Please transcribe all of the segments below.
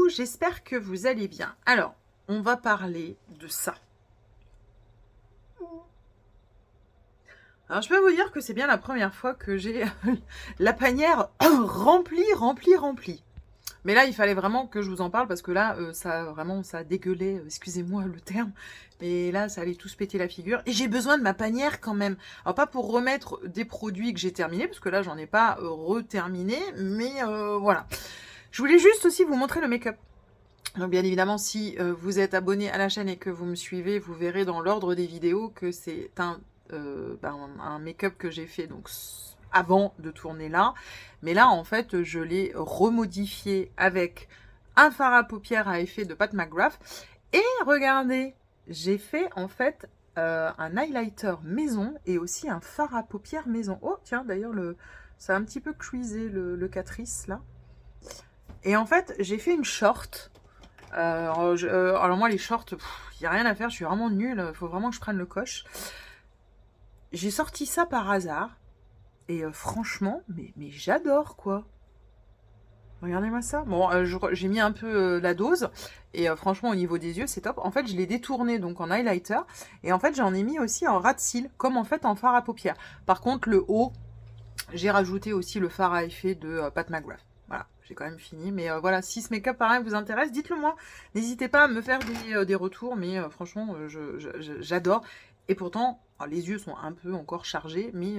vous? J'espère que vous allez bien. Alors, on va parler de ça. Alors, je peux vous dire que c'est bien la première fois que j'ai la panière remplie. Mais là, il fallait vraiment que je vous en parle parce que là, ça dégueulait, excusez-moi le terme. Mais là, ça allait tous péter la figure. Et j'ai besoin de ma panière quand même. Alors, pas pour remettre des produits que j'ai terminés, parce que là, j'en ai pas reterminé. Mais voilà. Je voulais juste aussi vous montrer le make-up. Donc bien évidemment, si vous êtes abonné à la chaîne et que vous me suivez, vous verrez dans l'ordre des vidéos que c'est un make-up que j'ai fait donc avant de tourner là. Mais là, en fait, je l'ai remodifié avec un fard à paupières à effet de Pat McGrath. Et regardez, j'ai fait en fait un highlighter maison et aussi un fard à paupières maison. Oh tiens, d'ailleurs, ça a un petit peu creasé le Catrice là. Et en fait, j'ai fait une short. Alors moi, les shorts, il n'y a rien à faire, je suis vraiment nulle. Il faut vraiment que je prenne le coche. J'ai sorti ça par hasard. Et franchement, mais j'adore, quoi. Regardez-moi ça. Bon, j'ai mis un peu la dose. Et franchement, au niveau des yeux, c'est top. En fait, je l'ai détourné donc en highlighter. Et en fait, j'en ai mis aussi en ras de cils, comme en fait en fard à paupières. Par contre, le haut, j'ai rajouté aussi le fard à effet de Pat McGrath. Voilà, j'ai quand même fini. Mais voilà, si ce make-up pareil vous intéresse, dites-le moi. N'hésitez pas à me faire des retours. Mais franchement, j'adore. Et pourtant, les yeux sont un peu encore chargés. Mais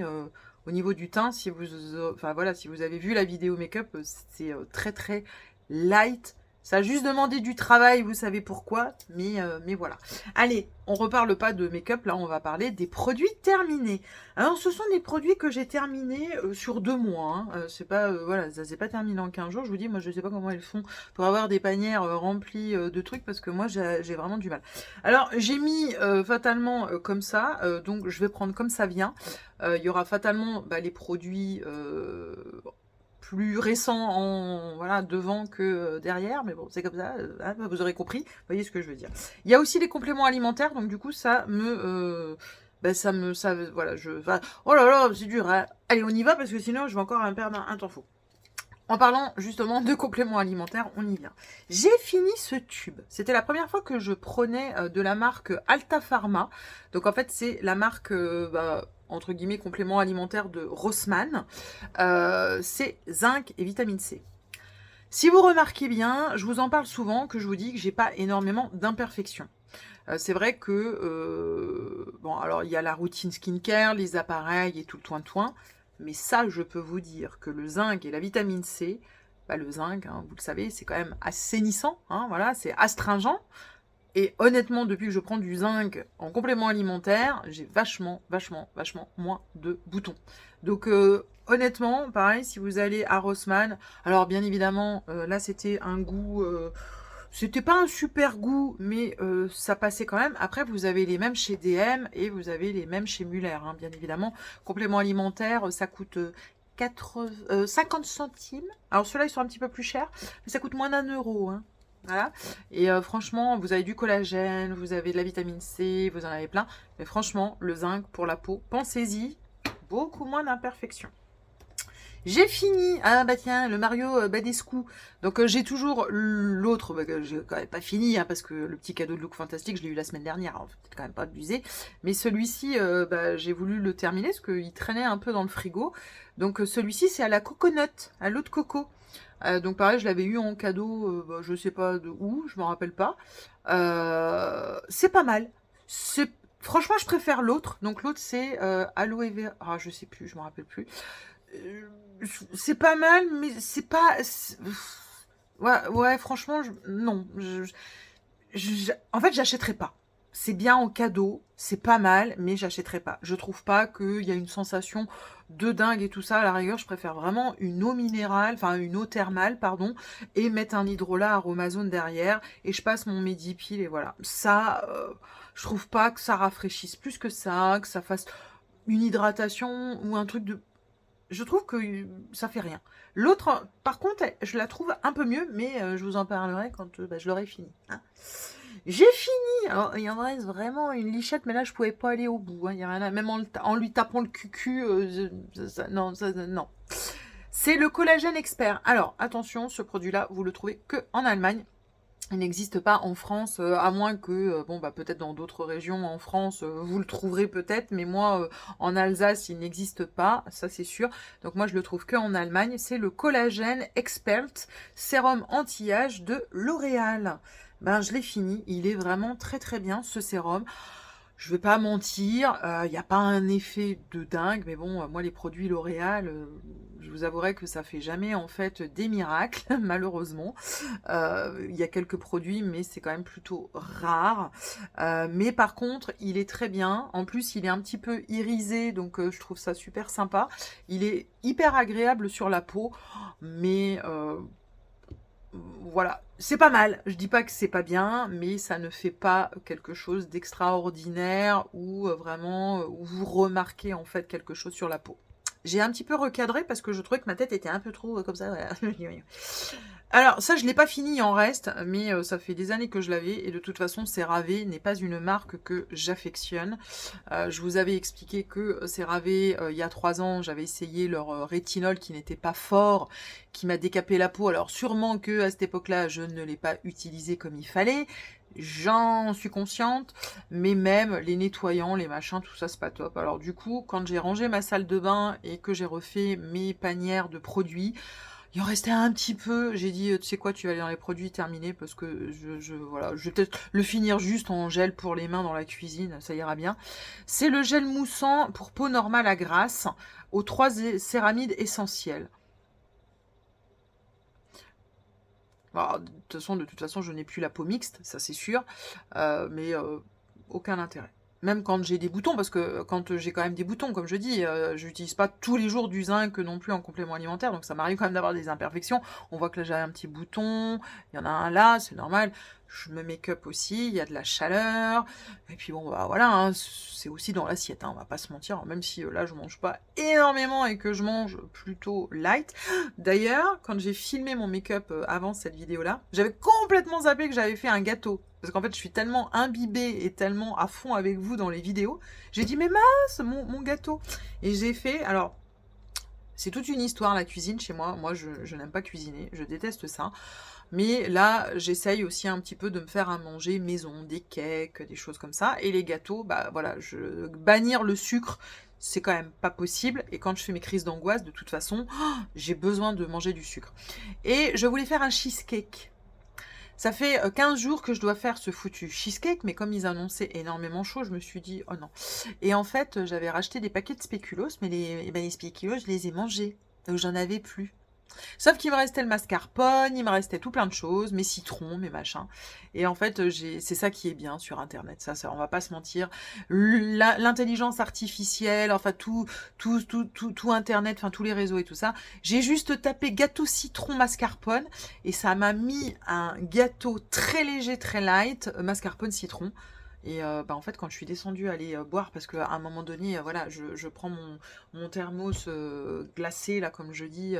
au niveau du teint, si vous avez vu la vidéo make-up, c'est très très light. Ça a juste demandé du travail, vous savez pourquoi, mais voilà. Allez, on reparle pas de make-up, là on va parler des produits terminés. Alors ce sont des produits que j'ai terminés sur 2 mois. Hein. C'est pas, voilà, ça s'est pas terminé en 15 jours. Je vous dis, moi je sais pas comment elles font pour avoir des panières remplies de trucs parce que moi j'ai vraiment du mal. Alors j'ai mis fatalement comme ça, donc je vais prendre comme ça vient. Il y aura fatalement les produits plus récents devant que derrière, mais bon, c'est comme ça, hein, vous aurez compris, vous voyez ce que je veux dire. Il y a aussi les compléments alimentaires, donc du coup, ça me... voilà, oh là là, c'est dur, hein. Allez, on y va, parce que sinon, je vais encore perdre un temps fou. En parlant justement de compléments alimentaires, on y vient. J'ai fini ce tube. C'était la première fois que je prenais de la marque Alta Pharma. Donc en fait, c'est la marque, entre guillemets, complément alimentaire de Rossmann. C'est zinc et vitamine C. Si vous remarquez bien, je vous en parle souvent, que je vous dis que j'ai pas énormément d'imperfections. C'est vrai que, alors il y a la routine skincare, les appareils et tout le toin-toin. Mais ça, je peux vous dire que le zinc et la vitamine C, le zinc, hein, vous le savez, c'est quand même assainissant, hein, voilà, c'est astringent. Et honnêtement, depuis que je prends du zinc en complément alimentaire, j'ai vachement moins de boutons. Donc honnêtement, pareil, si vous allez à Rossmann, alors bien évidemment, là c'était un goût... c'était pas un super goût, mais ça passait quand même. Après, vous avez les mêmes chez DM et vous avez les mêmes chez Muller, hein, bien évidemment. Complément alimentaire, ça coûte 50 centimes. Alors ceux-là, ils sont un petit peu plus chers, mais ça coûte moins d'1 euro. Hein. Voilà. Et franchement, vous avez du collagène, vous avez de la vitamine C, vous en avez plein. Mais franchement, le zinc pour la peau, pensez-y, beaucoup moins d'imperfections. J'ai fini, tiens, le Mario Badescu. Donc j'ai toujours l'autre, j'ai quand même pas fini, hein, parce que le petit cadeau de Look Fantastique, je l'ai eu la semaine dernière, alors peut-être quand même pas abusé. Mais celui-ci, j'ai voulu le terminer, parce qu'il traînait un peu dans le frigo. Donc celui-ci, c'est à la coconut, à l'eau de coco. Donc pareil, je l'avais eu en cadeau, je sais pas de où, je m'en rappelle pas. C'est pas mal. Franchement, je préfère l'autre. Donc l'autre, c'est aloe vera. Ah, je sais plus, je m'en rappelle plus. C'est pas mal, mais c'est pas... Ouais, franchement, non. En fait, j'achèterais pas. C'est bien en cadeau, c'est pas mal, mais j'achèterais pas. Je trouve pas qu'il y a une sensation de dingue et tout ça. À la rigueur, je préfère vraiment une eau minérale, enfin une eau thermale, pardon, et mettre un hydrolat aromazone derrière, et je passe mon Medipil, et voilà. Ça, je trouve pas que ça rafraîchisse plus que ça fasse une hydratation ou un truc de... Je trouve que ça fait rien. L'autre, par contre, je la trouve un peu mieux, mais je vous en parlerai quand je l'aurai fini. Hein. J'ai fini. Alors, il y en reste vraiment une lichette, mais là, je pouvais pas aller au bout. Hein. Il y a rien à... Même en lui tapant le cucu, non. C'est le collagène expert. Alors, attention, ce produit-là, vous le trouvez que en Allemagne. Il n'existe pas en France, à moins que, bon, bah, peut-être dans d'autres régions en France, vous le trouverez peut-être, mais moi, en Alsace, il n'existe pas, ça c'est sûr. Donc moi, je le trouve qu'en Allemagne. C'est le Collagène Expert Sérum Anti-Âge de L'Oréal. Ben, je l'ai fini. Il est vraiment très très bien, ce sérum. Je vais pas mentir, il y a pas un effet de dingue, mais bon, moi les produits L'Oréal, je vous avouerai que ça fait jamais en fait des miracles, malheureusement. Il y a quelques produits, mais c'est quand même plutôt rare. Mais par contre, il est très bien. En plus, il est un petit peu irisé, donc je trouve ça super sympa. Il est hyper agréable sur la peau, mais voilà, c'est pas mal. Je dis pas que c'est pas bien, mais ça ne fait pas quelque chose d'extraordinaire ou vraiment où vous remarquez en fait quelque chose sur la peau. J'ai un petit peu recadré parce que je trouvais que ma tête était un peu trop comme ça. Voilà. Alors ça, je l'ai pas fini, il en reste, mais ça fait des années que je l'avais et de toute façon, CeraVe n'est pas une marque que j'affectionne. Je vous avais expliqué que CeraVe, il y a 3 ans, j'avais essayé leur rétinol qui n'était pas fort, qui m'a décapé la peau. Alors sûrement que à cette époque-là, je ne l'ai pas utilisé comme il fallait. J'en suis consciente, mais même les nettoyants, les machins, tout ça, c'est pas top. Alors du coup, quand j'ai rangé ma salle de bain et que j'ai refait mes panières de produits, il en restait un petit peu. J'ai dit, tu sais quoi, tu vas aller dans les produits terminés parce que voilà, je vais peut-être le finir juste en gel pour les mains dans la cuisine, ça ira bien. C'est le gel moussant pour peau normale à grasse aux 3 céramides essentielles. Alors, de toute façon, je n'ai plus la peau mixte, ça c'est sûr, mais aucun intérêt. Même quand j'ai des boutons, parce que quand j'ai quand même des boutons, comme je dis, je n'utilise pas tous les jours du zinc non plus en complément alimentaire, donc ça m'arrive quand même d'avoir des imperfections. On voit que là j'ai un petit bouton, il y en a un là, c'est normal. Je me make-up aussi, il y a de la chaleur, et puis bon, bah voilà, hein, c'est aussi dans l'assiette, hein, on va pas se mentir, même si là je mange pas énormément et que je mange plutôt light. D'ailleurs, quand j'ai filmé mon make-up avant cette vidéo-là, j'avais complètement zappé que j'avais fait un gâteau. Parce qu'en fait, je suis tellement imbibée et tellement à fond avec vous dans les vidéos. J'ai dit, mais mince, mon gâteau. Et j'ai fait, alors, c'est toute une histoire la cuisine chez moi. Moi, je n'aime pas cuisiner, je déteste ça. Mais là, j'essaye aussi un petit peu de me faire à manger maison, des cakes, des choses comme ça. Et les gâteaux, bah voilà, bannir le sucre, c'est quand même pas possible. Et quand je fais mes crises d'angoisse, de toute façon, j'ai besoin de manger du sucre. Et je voulais faire un cheesecake. Ça fait 15 jours que je dois faire ce foutu cheesecake, mais comme ils annonçaient énormément chaud, je me suis dit, oh non. Et en fait, j'avais racheté des paquets de spéculoos, mais les spéculoos, je les ai mangés. Donc j'en avais plus. Sauf qu'il me restait le mascarpone, il me restait tout plein de choses, mes citrons, mes machins. Et en fait, c'est ça qui est bien sur Internet. Ça, on va pas se mentir. L'intelligence artificielle, enfin tout Internet, enfin tous les réseaux et tout ça. J'ai juste tapé gâteau citron mascarpone et ça m'a mis un gâteau très léger, très light, mascarpone citron. Et bah, en fait, quand je suis descendue aller boire, parce qu'à un moment donné, voilà, je prends mon thermos glacé, là, comme je dis,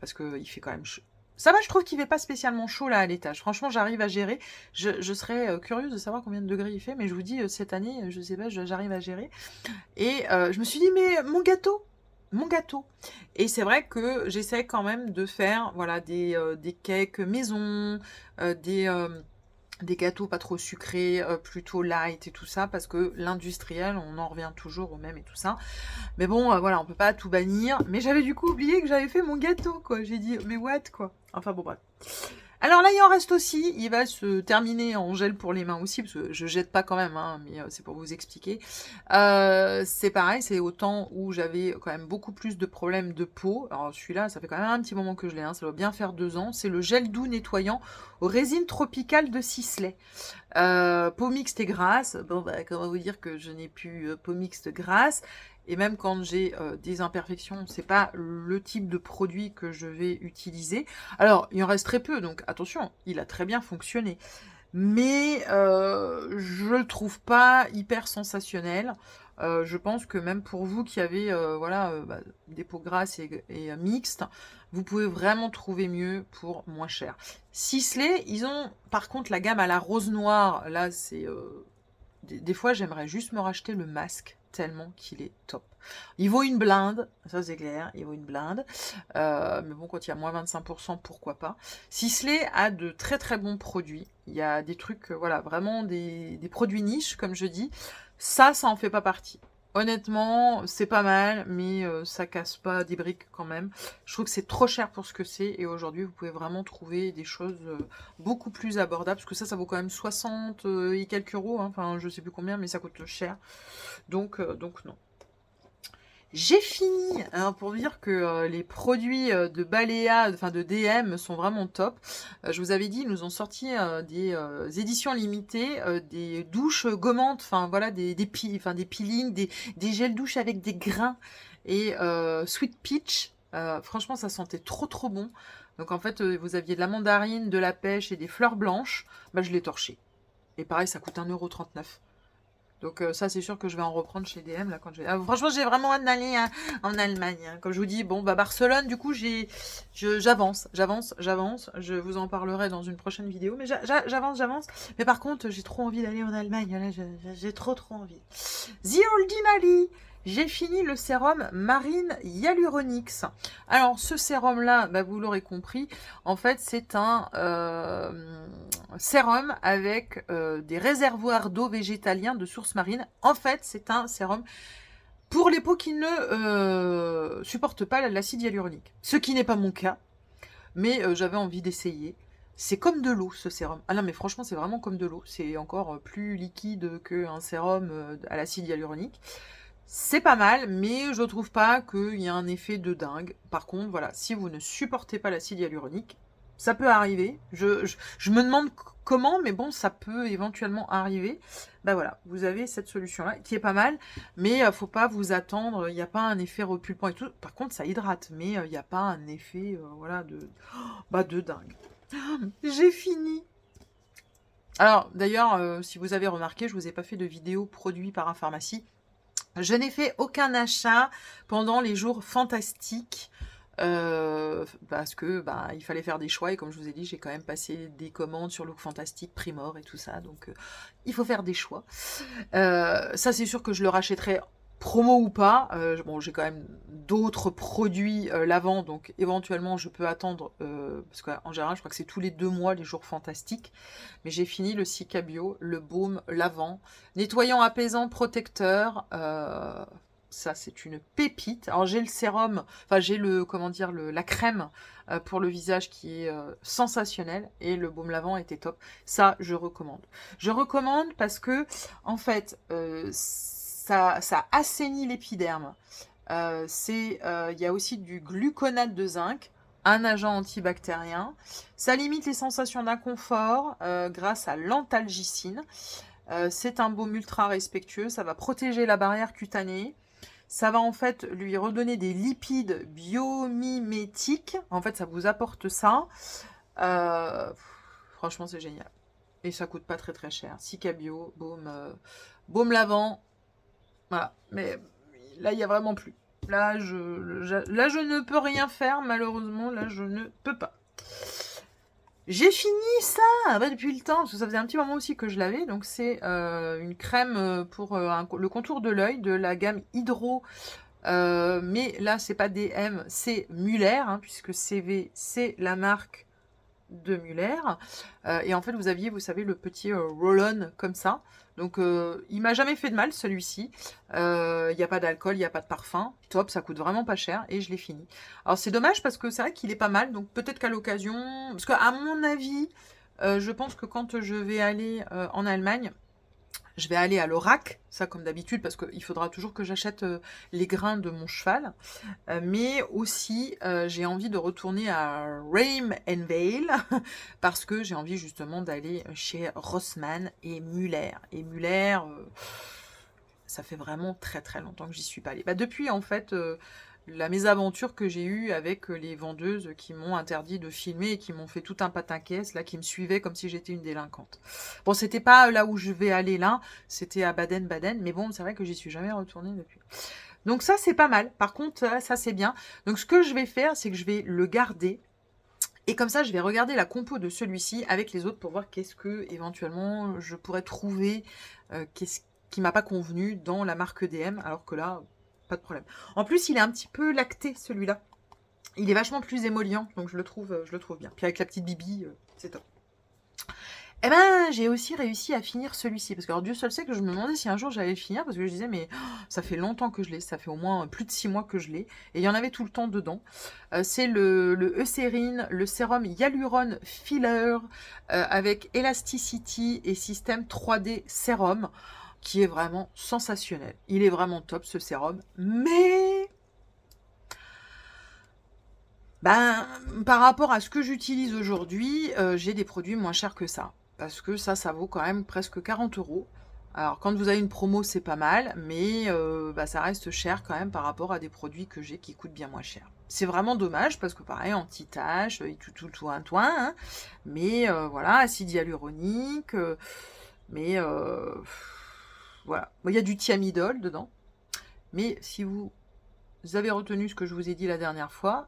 parce qu'il fait quand même chaud. Ça va, je trouve qu'il fait pas spécialement chaud là à l'étage. Franchement, j'arrive à gérer. Je serais curieuse de savoir combien de degrés il fait, mais je vous dis, cette année, je sais pas, j'arrive à gérer. Et je me suis dit, mais mon gâteau. Et c'est vrai que j'essaie quand même de faire, voilà, des cakes maison, des gâteaux pas trop sucrés, plutôt light et tout ça, parce que l'industriel, on en revient toujours au même et tout ça. Mais bon, voilà, on peut pas tout bannir. Mais j'avais du coup oublié que j'avais fait mon gâteau, quoi. J'ai dit, mais what, quoi. Enfin bon, bref. Alors là, il en reste aussi. Il va se terminer en gel pour les mains aussi, parce que je jette pas quand même, hein, mais c'est pour vous expliquer. C'est pareil, c'est au temps où j'avais quand même beaucoup plus de problèmes de peau. Alors celui-là, ça fait quand même un petit moment que je l'ai, hein, ça doit bien faire 2 ans. C'est le gel doux nettoyant aux résines tropicales de Sisley. Peau mixte et grasse. Bon, bah, comment vous dire que je n'ai plus peau mixte grasse. Et même quand j'ai des imperfections, c'est pas le type de produit que je vais utiliser. Alors, il en reste très peu, donc attention, il a très bien fonctionné. Mais je le trouve pas hyper sensationnel. Je pense que même pour vous qui avez voilà, des peaux grasses et mixtes, vous pouvez vraiment trouver mieux pour moins cher. Sisley, ils ont par contre la gamme à la rose noire. Là, c'est des fois, j'aimerais juste me racheter le masque. tellement qu'il est top. Il vaut une blinde, ça c'est clair, il vaut une blinde. Mais bon, quand il y a moins 25%, pourquoi pas. Sisley a de très très bons produits. Il y a des trucs, voilà, vraiment des produits niches, comme je dis. Ça en fait pas partie. Honnêtement, c'est pas mal, mais ça casse pas des briques quand même. Je trouve que c'est trop cher pour ce que c'est, et aujourd'hui, vous pouvez vraiment trouver des choses beaucoup plus abordables, parce que ça vaut quand même 60 et quelques euros, hein. Enfin, je sais plus combien, mais ça coûte cher. Donc non. J'ai fini, hein, pour dire que les produits de Balea, enfin de DM, sont vraiment top. Je vous avais dit, ils nous ont sorti des éditions limitées, des douches gommantes, enfin voilà, des peelings, des gels douche avec des grains et Sweet Peach. Franchement, ça sentait trop trop bon. Donc en fait, vous aviez de la mandarine, de la pêche et des fleurs blanches. Bah, je l'ai torché. Et pareil, ça coûte 1,39 €. Donc ça, c'est sûr que je vais en reprendre chez DM là quand je vais. Franchement, j'ai vraiment hâte d'aller en Allemagne, hein. Comme je vous dis, bon bah Barcelone, du coup, j'avance. Je vous en parlerai dans une prochaine vidéo, mais j'avance. Mais par contre, j'ai trop envie d'aller en Allemagne. Là, j'ai trop envie. The Ordinary. J'ai fini le sérum Marine Hyaluronics. Alors, ce sérum-là, bah, vous l'aurez compris, en fait, c'est un sérum avec des réservoirs d'eau végétalien de source marine. En fait, c'est un sérum pour les peaux qui ne supportent pas l'acide hyaluronique. Ce qui n'est pas mon cas, mais j'avais envie d'essayer. C'est comme de l'eau, ce sérum. Ah non, mais franchement, c'est vraiment comme de l'eau. C'est encore plus liquide qu'un sérum à l'acide hyaluronique. C'est pas mal, mais je trouve pas qu'il y a un effet de dingue. Par contre, voilà, si vous ne supportez pas l'acide hyaluronique, ça peut arriver. Je me demande comment, mais bon, ça peut éventuellement arriver. Bah voilà, vous avez cette solution-là qui est pas mal, mais faut pas vous attendre. Il n'y a pas un effet repulpant et tout. Par contre, ça hydrate, mais il n'y a pas un effet, voilà, de dingue. J'ai fini. Alors, d'ailleurs, si vous avez remarqué, je vous ai pas fait de vidéo produit par un pharmacie. Je n'ai fait aucun achat pendant les jours fantastiques parce que il fallait faire des choix, et comme je vous ai dit, j'ai quand même passé des commandes sur Look Fantastique, Primor et tout ça, donc il faut faire des choix. Ça, c'est sûr que je le rachèterai promo ou pas. Bon, j'ai quand même d'autres produits lavant, donc éventuellement je peux attendre, parce qu'en général je crois que c'est tous les 2 mois les jours fantastiques. Mais j'ai fini le Cica Bio, le baume lavant, nettoyant, apaisant, protecteur. Ça, c'est une pépite. Alors j'ai le sérum, enfin j'ai la crème pour le visage qui est sensationnelle, et le baume lavant était top. Ça, je recommande. Je recommande parce que en fait, ça assainit l'épiderme. Il y a aussi du gluconate de zinc, un agent antibactérien. Ça limite les sensations d'inconfort grâce à l'antalgicine. C'est un baume ultra respectueux. Ça va protéger la barrière cutanée. Ça va en fait lui redonner des lipides biomimétiques. En fait, ça vous apporte ça. Franchement, c'est génial. Et ça coûte pas très cher. Cica Bio, baume lavant. Voilà. Mais là, il n'y a vraiment plus. Là, je ne peux rien faire, malheureusement. Là, je ne peux pas. J'ai fini ça depuis le temps, parce que ça faisait un petit moment aussi que je l'avais. Donc, c'est une crème pour le contour de l'œil de la gamme Hydro. Mais là, c'est pas DM, c'est Muller, hein, puisque CV, c'est la marque de Muller. Et en fait, vous savez, le petit roll-on comme ça. Donc, il m'a jamais fait de mal, celui-ci. Il n'y a pas d'alcool, il n'y a pas de parfum. Top, ça coûte vraiment pas cher, et je l'ai fini. Alors, c'est dommage parce que c'est vrai qu'il est pas mal. Donc, peut-être qu'à l'occasion... Parce qu'à mon avis, je pense que quand je vais aller en Allemagne, je vais aller à l'Orac, ça comme d'habitude, parce qu'il faudra toujours que j'achète les grains de mon cheval. Mais aussi, j'ai envie de retourner à Reim and Vale, parce que j'ai envie justement d'aller chez Rossmann et Muller. Et Muller, ça fait vraiment très longtemps que j'y suis pas allée. Depuis, en fait, la mésaventure que j'ai eue avec les vendeuses qui m'ont interdit de filmer et qui m'ont fait tout un pataquès, là, qui me suivaient comme si j'étais une délinquante. Bon, c'était pas là où je vais aller là, c'était à Baden-Baden, mais bon, c'est vrai que j'y suis jamais retournée depuis. Donc ça, c'est pas mal. Par contre, ça, c'est bien. Donc ce que je vais faire, c'est que je vais le garder. Et comme ça, je vais regarder la compo de celui-ci avec les autres pour voir qu'est-ce que, éventuellement, je pourrais trouver, qui m'a pas convenu dans la marque EDM, alors que là, pas de problème. En plus, il est un petit peu lacté, celui-là. Il est vachement plus émollient, donc je le trouve bien. Puis avec la petite bibi, c'est top. Eh ben, j'ai aussi réussi à finir celui-ci. Parce que, alors, Dieu seul sait que je me demandais si un jour j'allais le finir. Parce que je disais, mais ça fait longtemps que je l'ai. Ça fait au moins plus de 6 mois que je l'ai. Et il y en avait tout le temps dedans. C'est le Eucérine, le sérum Hyaluron Filler avec Elasticity et système 3D sérum. Qui est vraiment sensationnel. Il est vraiment top, ce sérum. Mais... ben, par rapport à ce que j'utilise aujourd'hui, j'ai des produits moins chers que ça. Parce que ça vaut quand même presque 40 €. Alors, quand vous avez une promo, c'est pas mal, mais bah, ça reste cher quand même par rapport à des produits que j'ai qui coûtent bien moins cher. C'est vraiment dommage parce que pareil, anti-tache, tout un toin, hein, mais voilà, acide hyaluronique, mais voilà. Bon, il y a du thiamidol dedans, mais si vous avez retenu ce que je vous ai dit la dernière fois,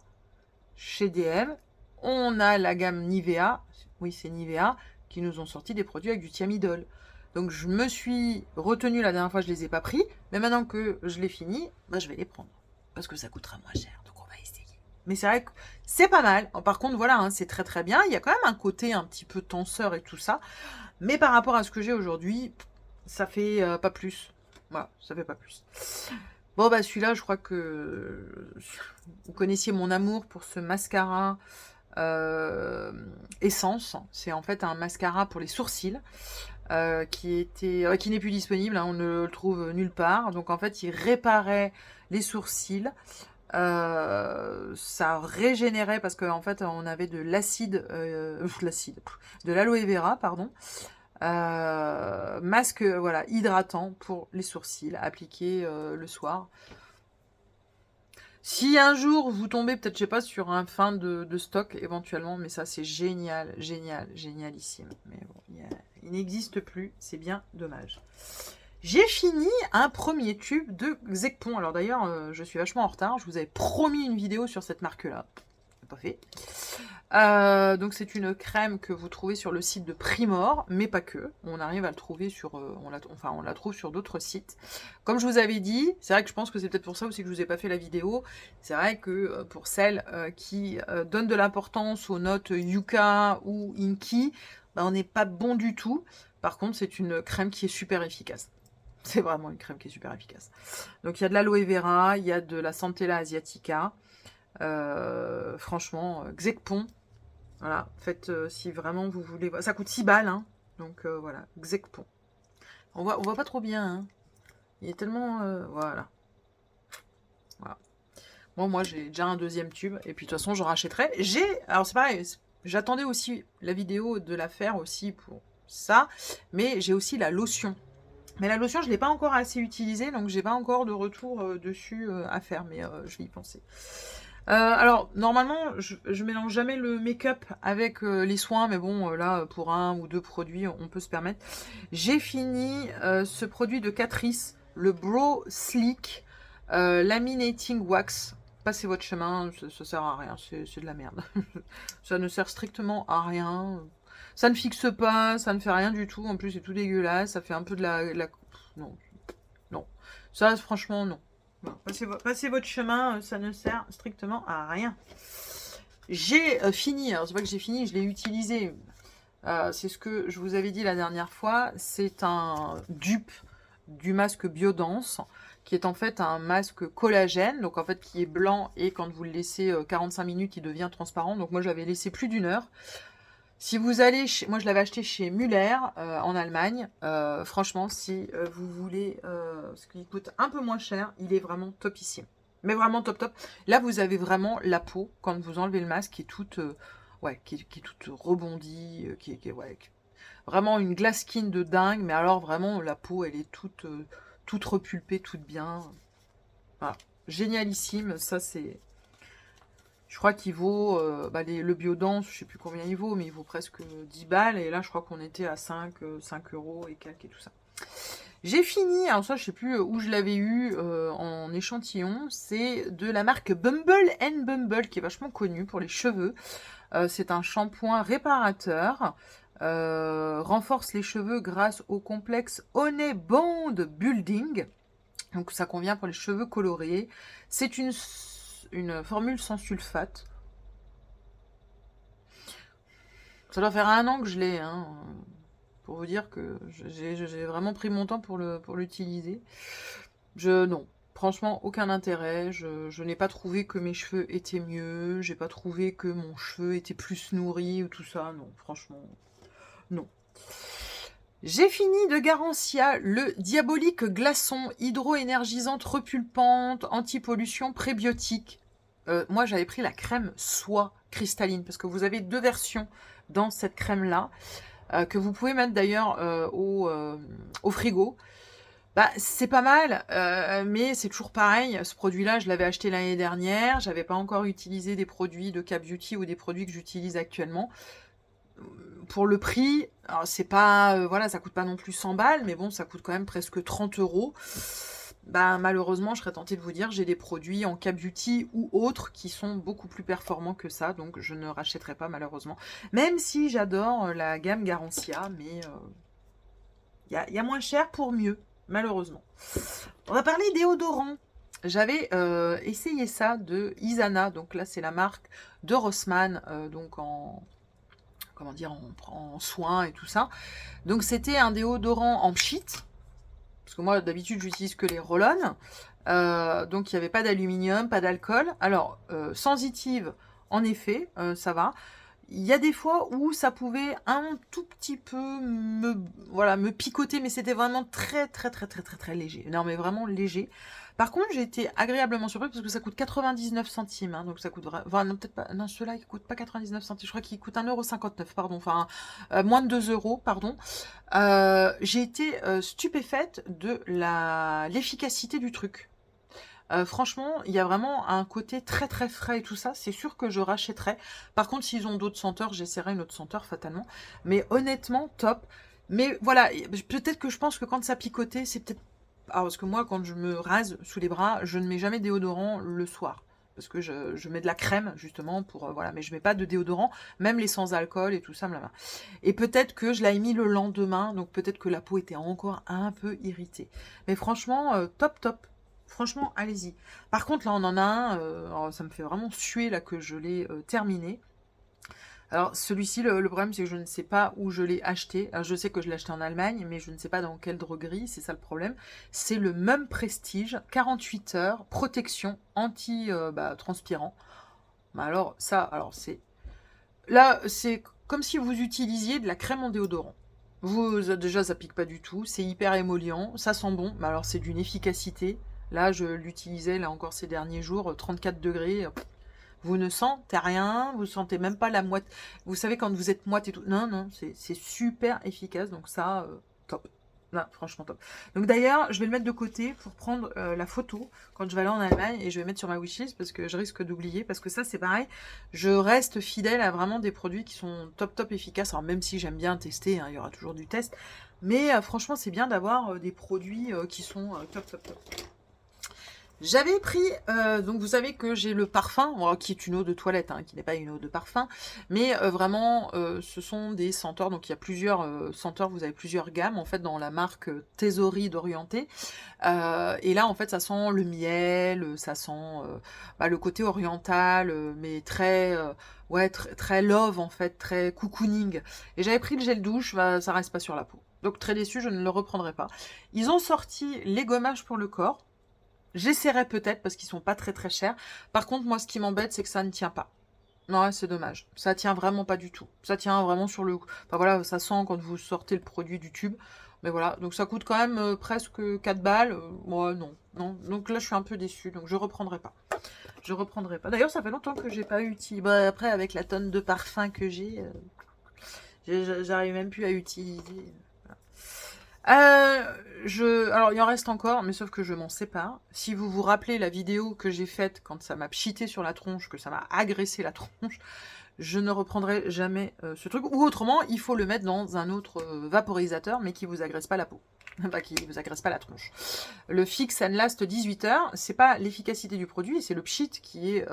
chez DM, on a la gamme Nivea, oui c'est Nivea, qui nous ont sorti des produits avec du thiamidol. Donc je me suis retenue la dernière fois, je les ai pas pris, mais maintenant que je l'ai fini, bah, je vais les prendre. Parce que ça coûtera moins cher, donc on va essayer. Mais c'est vrai que c'est pas mal. Par contre, voilà, hein, c'est très très bien. Il y a quand même un côté un petit peu tenseur et tout ça. Mais par rapport à ce que j'ai aujourd'hui, ça fait pas plus. Voilà, ça fait pas plus. Bon, bah celui-là, je crois que vous connaissiez mon amour pour ce mascara Essence. C'est en fait un mascara pour les sourcils qui n'est plus disponible, hein, on ne le trouve nulle part. Donc en fait, il réparait les sourcils. Ça régénérait parce qu'en fait, on avait de de l'aloe vera, pardon. Masque voilà, hydratant pour les sourcils, appliqué le soir. Si un jour vous tombez peut-être, je sais pas, sur un fin de stock éventuellement, mais ça c'est génial, génial, génialissime. Mais bon, il n'existe plus, c'est bien dommage. J'ai fini un premier tube de Zekpon. Alors d'ailleurs, je suis vachement en retard, je vous avais promis une vidéo sur cette marque-là. C'est pas fait. Donc c'est une crème que vous trouvez sur le site de Primor, mais pas que. On arrive à le trouver sur, on la trouve sur d'autres sites. Comme je vous avais dit, c'est vrai que je pense que c'est peut-être pour ça aussi que je vous ai pas fait la vidéo. C'est vrai que pour celles qui donnent de l'importance aux notes Yuka ou Inki, bah, on n'est pas bon du tout. Par contre, c'est une crème qui est super efficace. C'est vraiment une crème qui est super efficace. Donc il y a de l'aloe vera, il y a de la Centella asiatica. Franchement, Zekpon. Voilà, faites si vraiment vous voulez. Ça coûte 6 balles, hein. Donc voilà, Zekpon. On voit pas trop bien, hein. Il est tellement. Voilà. Voilà. Bon, moi j'ai déjà un deuxième tube, et puis de toute façon j'en rachèterai. Alors c'est pareil, j'attendais aussi la vidéo de la faire aussi pour ça, mais j'ai aussi la lotion. Mais la lotion, je ne l'ai pas encore assez utilisée, donc j'ai pas encore de retour dessus à faire, mais je vais y penser. Alors, normalement, je mélange jamais le make-up avec les soins, mais bon, là, pour un ou deux produits, on peut se permettre. J'ai fini ce produit de Catrice, le Brow Sleek Laminating Wax. Passez votre chemin, ça sert à rien, c'est de la merde. Ça ne sert strictement à rien. Ça ne fixe pas, ça ne fait rien du tout. En plus, c'est tout dégueulasse, ça fait un peu de la... Non, non. Ça, franchement, non. Bon, passez votre chemin, ça ne sert strictement à rien. J'ai fini, alors c'est pas que j'ai fini, je l'ai utilisé. C'est ce que je vous avais dit la dernière fois. C'est un dupe du masque Biodance, qui est en fait un masque collagène, donc en fait qui est blanc, et quand vous le laissez 45 minutes, il devient transparent. Donc moi, je l'avais laissé plus d'1 heure. Si vous allez chez... Moi, je l'avais acheté chez Müller, en Allemagne. Franchement, si vous voulez... ce qui coûte un peu moins cher, il est vraiment topissime. Mais vraiment top, top. Là, vous avez vraiment la peau, quand vous enlevez le masque, qui est toute... ouais, qui est toute rebondie, ouais, vraiment une glass skin de dingue. Mais alors, vraiment, la peau, elle est toute repulpée, toute bien. Voilà. Génialissime. Ça, c'est... Je crois qu'il vaut, le Biodance, je sais plus combien il vaut, mais il vaut presque 10 balles. Et là, je crois qu'on était à 5 € et quelques et tout ça. J'ai fini, alors ça, je sais plus où je l'avais eu en échantillon. C'est de la marque Bumble Bumble, qui est vachement connue pour les cheveux. C'est un shampoing réparateur renforce les cheveux grâce au complexe Honey Bond Building. Donc ça convient pour les cheveux colorés. C'est une formule sans sulfate. Ça doit faire 1 an que je l'ai, hein, pour vous dire que j'ai vraiment pris mon temps pour l'utiliser. Non, franchement, aucun intérêt. Je n'ai pas trouvé que mes cheveux étaient mieux. J'ai pas trouvé que mon cheveu était plus nourri ou tout ça. Non, franchement, non. J'ai fini de Garancia, le diabolique glaçon, hydro-énergisante, repulpante, anti-pollution, prébiotique. Moi, j'avais pris la crème soie cristalline, parce que vous avez 2 versions dans cette crème-là, que vous pouvez mettre d'ailleurs au frigo. Bah, c'est pas mal, mais c'est toujours pareil. Ce produit-là, je l'avais acheté l'année dernière. J'avais pas encore utilisé des produits de K-Beauty ou des produits que j'utilise actuellement. Pour le prix, alors c'est pas, voilà, ça coûte pas non plus 100 balles, mais bon, ça coûte quand même presque 30 €. Bah, malheureusement, je serais tentée de vous dire, j'ai des produits en K-Beauty ou autres qui sont beaucoup plus performants que ça, donc je ne rachèterai pas malheureusement. Même si j'adore la gamme Garancia, mais y a moins cher pour mieux, malheureusement. On va parler déodorant. J'avais essayé ça de Isana, donc là c'est la marque de Rossmann, donc comment dire, en soins et tout ça. Donc c'était un déodorant en pchit, parce que moi d'habitude j'utilise que les roll-on. Donc il n'y avait pas d'aluminium, pas d'alcool. Alors sensitive, en effet, ça va. Il y a des fois où ça pouvait un tout petit peu me picoter, mais c'était vraiment très léger. Non, mais vraiment léger. Par contre, j'ai été agréablement surprise parce que ça coûte 99 centimes. Hein, donc ça coûte vraiment. Enfin, non, peut-être pas. Non, celui-là, il coûte pas 99 centimes. Je crois qu'il coûte 1,59 €, pardon. Enfin, moins de 2 €, pardon. J'ai été stupéfaite de l'efficacité du truc. Franchement, il y a vraiment un côté très frais et tout ça. C'est sûr que je rachèterai. Par contre, s'ils ont d'autres senteurs, j'essaierai une autre senteur fatalement. Mais honnêtement, top. Mais voilà, peut-être que je pense que quand ça picotait, c'est peut-être... Alors, parce que moi, quand je me rase sous les bras, je ne mets jamais de déodorant le soir. Parce que je mets de la crème, justement, pour... voilà, mais je mets pas de déodorant, même les sans alcool et tout ça, blablabla. Et peut-être que je l'ai mis le lendemain, donc peut-être que la peau était encore un peu irritée. Mais franchement, top. Franchement, allez-y. Par contre, là, on en a un, alors, ça me fait vraiment suer, là, que je l'ai terminé. Alors, celui-ci, le problème, c'est que je ne sais pas où je l'ai acheté. Alors, je sais que je l'ai acheté en Allemagne, mais je ne sais pas dans quel droguerie, c'est ça le problème. C'est le Mum Prestige, 48 heures, protection anti-transpirant. Bah alors, ça, alors c'est... Là, c'est comme si vous utilisiez de la crème en déodorant. Déjà, ça pique pas du tout, c'est hyper émollient, ça sent bon, mais alors c'est d'une efficacité. Là, je l'utilisais, là encore ces derniers jours, 34 degrés. Vous ne sentez rien, vous sentez même pas la moite. Vous savez, quand vous êtes moite et tout. Non, c'est super efficace, donc ça, top. Non, franchement top. Donc d'ailleurs, je vais le mettre de côté pour prendre la photo quand je vais aller en Allemagne et je vais mettre sur ma wishlist parce que je risque d'oublier. Parce que ça, c'est pareil, je reste fidèle à vraiment des produits qui sont top efficaces. Alors même si j'aime bien tester, hein, il y aura toujours du test. Mais franchement, c'est bien d'avoir des produits qui sont top. J'avais pris, donc vous savez que j'ai le parfum, qui est une eau de toilette, hein, qui n'est pas une eau de parfum, mais vraiment, ce sont des senteurs, donc il y a plusieurs senteurs, vous avez plusieurs gammes, en fait, dans la marque Thésaurie d'Orienté, et là, en fait, ça sent le miel, ça sent le côté oriental, mais très, très love, en fait, très cocooning, et j'avais pris le gel douche, ça reste pas sur la peau, donc très déçue, je ne le reprendrai pas. Ils ont sorti les gommages pour le corps. J'essaierai peut-être parce qu'ils sont pas très chers. Par contre, moi, ce qui m'embête, c'est que ça ne tient pas. Non, c'est dommage. Ça tient vraiment pas du tout. Ça tient vraiment sur le... Enfin voilà, ça sent quand vous sortez le produit du tube. Mais voilà, donc ça coûte quand même presque 4 balles. Moi, non. Donc là, je suis un peu déçue. Donc je reprendrai pas. Je reprendrai pas. D'ailleurs, ça fait longtemps que j'ai pas utilisé. Bah, après, avec la tonne de parfum que j'ai, j'arrive même plus à utiliser. Alors il en reste encore, mais sauf que je m'en sépare. Si vous vous rappelez la vidéo que j'ai faite quand ça m'a pchité sur la tronche, que ça m'a agressé la tronche, je ne reprendrai jamais ce truc. Ou autrement, il faut le mettre dans un autre vaporisateur, mais qui vous agresse pas la peau. Qui vous agresse pas la tronche. Le Fix and Last 18 heures, c'est pas l'efficacité du produit, c'est le pchit qui est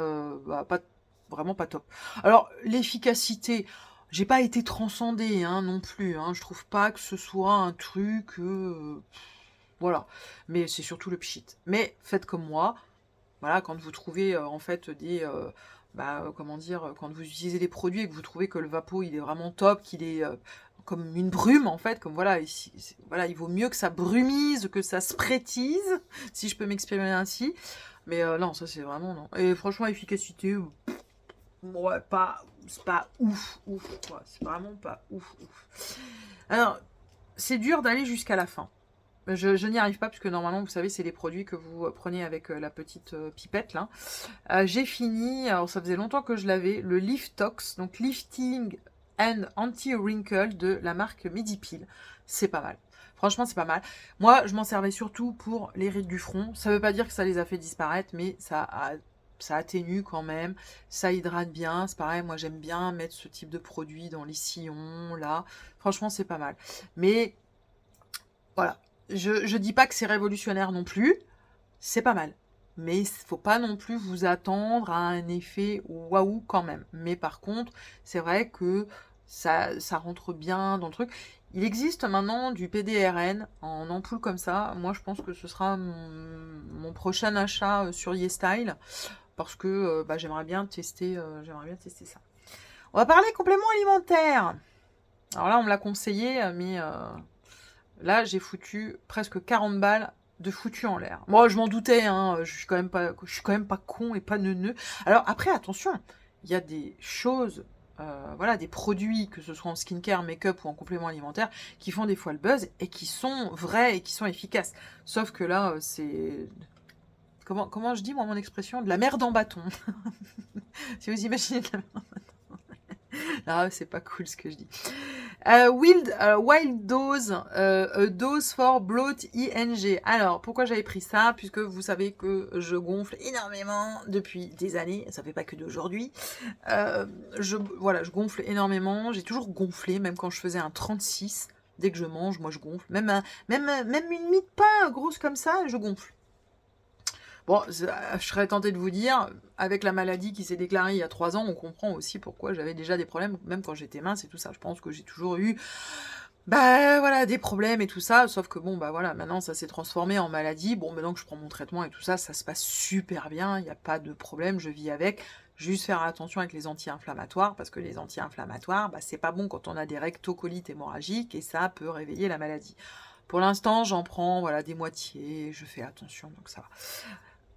vraiment pas top. Alors l'efficacité... j'ai pas été transcendée, hein, non plus, hein. Je trouve pas que ce soit un truc, voilà. Mais c'est surtout le pchit. Mais faites comme moi. Voilà, quand vous trouvez, en fait, comment dire? Quand vous utilisez des produits et que vous trouvez que le Vapo, il est vraiment top, qu'il est, comme une brume, en fait, comme voilà, voilà, il vaut mieux que ça brumise, que ça sprétise, si je peux m'exprimer ainsi. Mais non, ça, c'est vraiment non. Et franchement, efficacité, ouais, c'est pas ouf, ouf, quoi. C'est vraiment pas ouf, ouf. Alors, c'est dur d'aller jusqu'à la fin. Je n'y arrive pas, puisque normalement, vous savez, c'est les produits que vous prenez avec la petite pipette, là. J'ai fini, alors ça faisait longtemps que je l'avais, le Liftox, donc Lifting and Anti-Wrinkle de la marque Medipil. C'est pas mal. Franchement, c'est pas mal. Moi, je m'en servais surtout pour les rides du front. Ça veut pas dire que ça les a fait disparaître, mais ça atténue quand même. Ça hydrate bien. C'est pareil, moi, j'aime bien mettre ce type de produit dans les sillons, là. Franchement, c'est pas mal. Mais, voilà. Je dis pas que c'est révolutionnaire non plus. C'est pas mal. Mais il faut pas non plus vous attendre à un effet waouh quand même. Mais par contre, c'est vrai que ça rentre bien dans le truc. Il existe maintenant du PDRN en ampoule comme ça. Moi, je pense que ce sera mon prochain achat sur YesStyle. Parce que j'aimerais bien tester ça. On va parler compléments alimentaires. Alors là, on me l'a conseillé, mais là, j'ai foutu presque 40 balles de foutu en l'air. Moi, je m'en doutais, hein, je suis quand même pas con et pas neuneux. Alors après, attention, il y a des choses, voilà, des produits, que ce soit en skincare, make-up ou en complément alimentaire, qui font des fois le buzz et qui sont vrais et qui sont efficaces. Sauf que là, c'est... Comment je dis, moi, mon expression? De la merde en bâton. Si vous imaginez de la merde en bâton. Ah, c'est pas cool ce que je dis. Wild Dose, Dose for Bloat ING. Alors, pourquoi j'avais pris ça? Puisque vous savez que je gonfle énormément depuis des années. Ça fait pas que d'aujourd'hui. Je gonfle énormément. J'ai toujours gonflé, même quand je faisais un 36. Dès que je mange, moi je gonfle. Même une mie de pain grosse comme ça, je gonfle. Bon, je serais tentée de vous dire, avec la maladie qui s'est déclarée il y a 3 ans, on comprend aussi pourquoi j'avais déjà des problèmes, même quand j'étais mince et tout ça. Je pense que j'ai toujours eu, voilà, des problèmes et tout ça, sauf que bon, voilà, maintenant ça s'est transformé en maladie. Bon, maintenant que je prends mon traitement et tout ça, ça se passe super bien, il n'y a pas de problème, je vis avec. Juste faire attention avec les anti-inflammatoires, parce que les anti-inflammatoires, c'est pas bon quand on a des rectocolites hémorragiques et ça peut réveiller la maladie. Pour l'instant, j'en prends, voilà, des moitiés, je fais attention, donc ça va.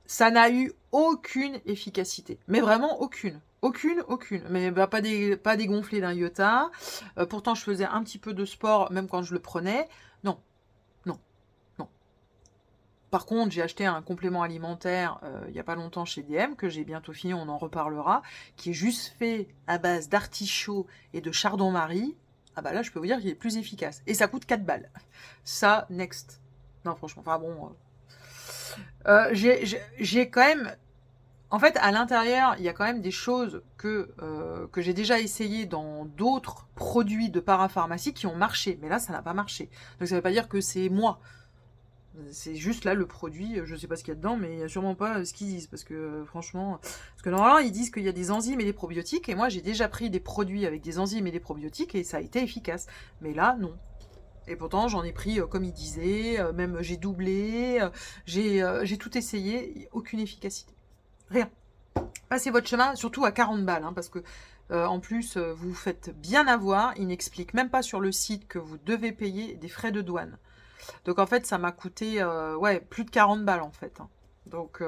Ça n'a eu aucune efficacité. Mais vraiment aucune. Aucune. Mais pas dégonflé d'un iota. Pourtant, je faisais un petit peu de sport, même quand je le prenais. Non. Par contre, j'ai acheté un complément alimentaire il n'y a pas longtemps chez DM, que j'ai bientôt fini, on en reparlera, qui est juste fait à base d'artichaut et de chardon-marie. Ah là, je peux vous dire qu'il est plus efficace. Et ça coûte 4 balles. Ça, next. Non, franchement, enfin bon... j'ai quand même... En fait, à l'intérieur, il y a quand même des choses que j'ai déjà essayées dans d'autres produits de parapharmacie qui ont marché. Mais là, ça n'a pas marché. Donc ça ne veut pas dire que c'est moi. C'est juste là, le produit, je ne sais pas ce qu'il y a dedans, mais il n'y a sûrement pas ce qu'ils disent. Parce que franchement... Parce que normalement, ils disent qu'il y a des enzymes et des probiotiques. Et moi, j'ai déjà pris des produits avec des enzymes et des probiotiques et ça a été efficace. Mais là, non. Et pourtant, j'en ai pris, comme il disait, même j'ai doublé, j'ai tout essayé, aucune efficacité. Rien. Passez votre chemin, surtout à 40 balles, hein, parce que en plus, vous vous faites bien avoir. Il n'explique même pas sur le site que vous devez payer des frais de douane. Donc en fait, ça m'a coûté plus de 40 balles en fait. Hein. Donc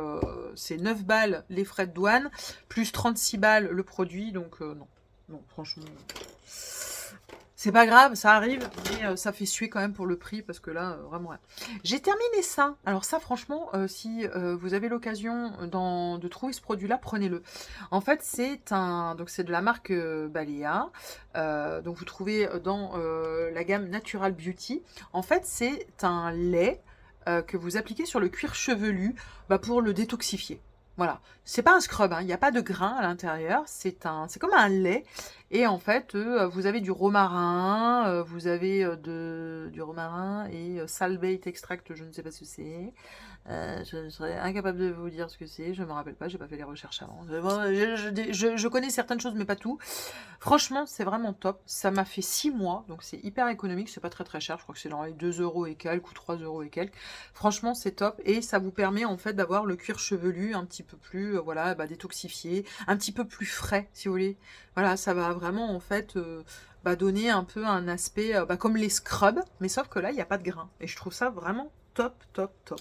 c'est 9 balles les frais de douane, plus 36 balles le produit. Donc non, franchement... C'est pas grave, ça arrive, mais ça fait suer quand même pour le prix, parce que là, vraiment rien. J'ai terminé ça. Alors ça, franchement, si vous avez l'occasion de trouver ce produit-là, prenez-le. En fait, c'est de la marque Balea. Donc vous trouvez dans la gamme Natural Beauty. En fait, c'est un lait que vous appliquez sur le cuir chevelu pour le détoxifier. Voilà, c'est pas un scrub, hein. Il n'y a pas de grain à l'intérieur, c'est comme un lait, Et en fait, vous avez du romarin, vous avez du romarin et salbate extract, je ne sais pas ce que c'est. Je serais incapable de vous dire ce que c'est, je ne me rappelle pas, j'ai pas fait les recherches avant. Je connais certaines choses, mais pas tout. Franchement, c'est vraiment top. Ça m'a fait 6 mois, donc c'est hyper économique, c'est pas très très cher, je crois que c'est dans les 2 euros et quelques ou 3 euros et quelques. Franchement, c'est top et ça vous permet en fait d'avoir le cuir chevelu un petit peu plus, voilà, détoxifié, un petit peu plus frais, si vous voulez. Voilà, ça va vraiment en fait donner un peu un aspect comme les scrubs, mais sauf que là, il n'y a pas de grains. Et je trouve ça vraiment top, top, top.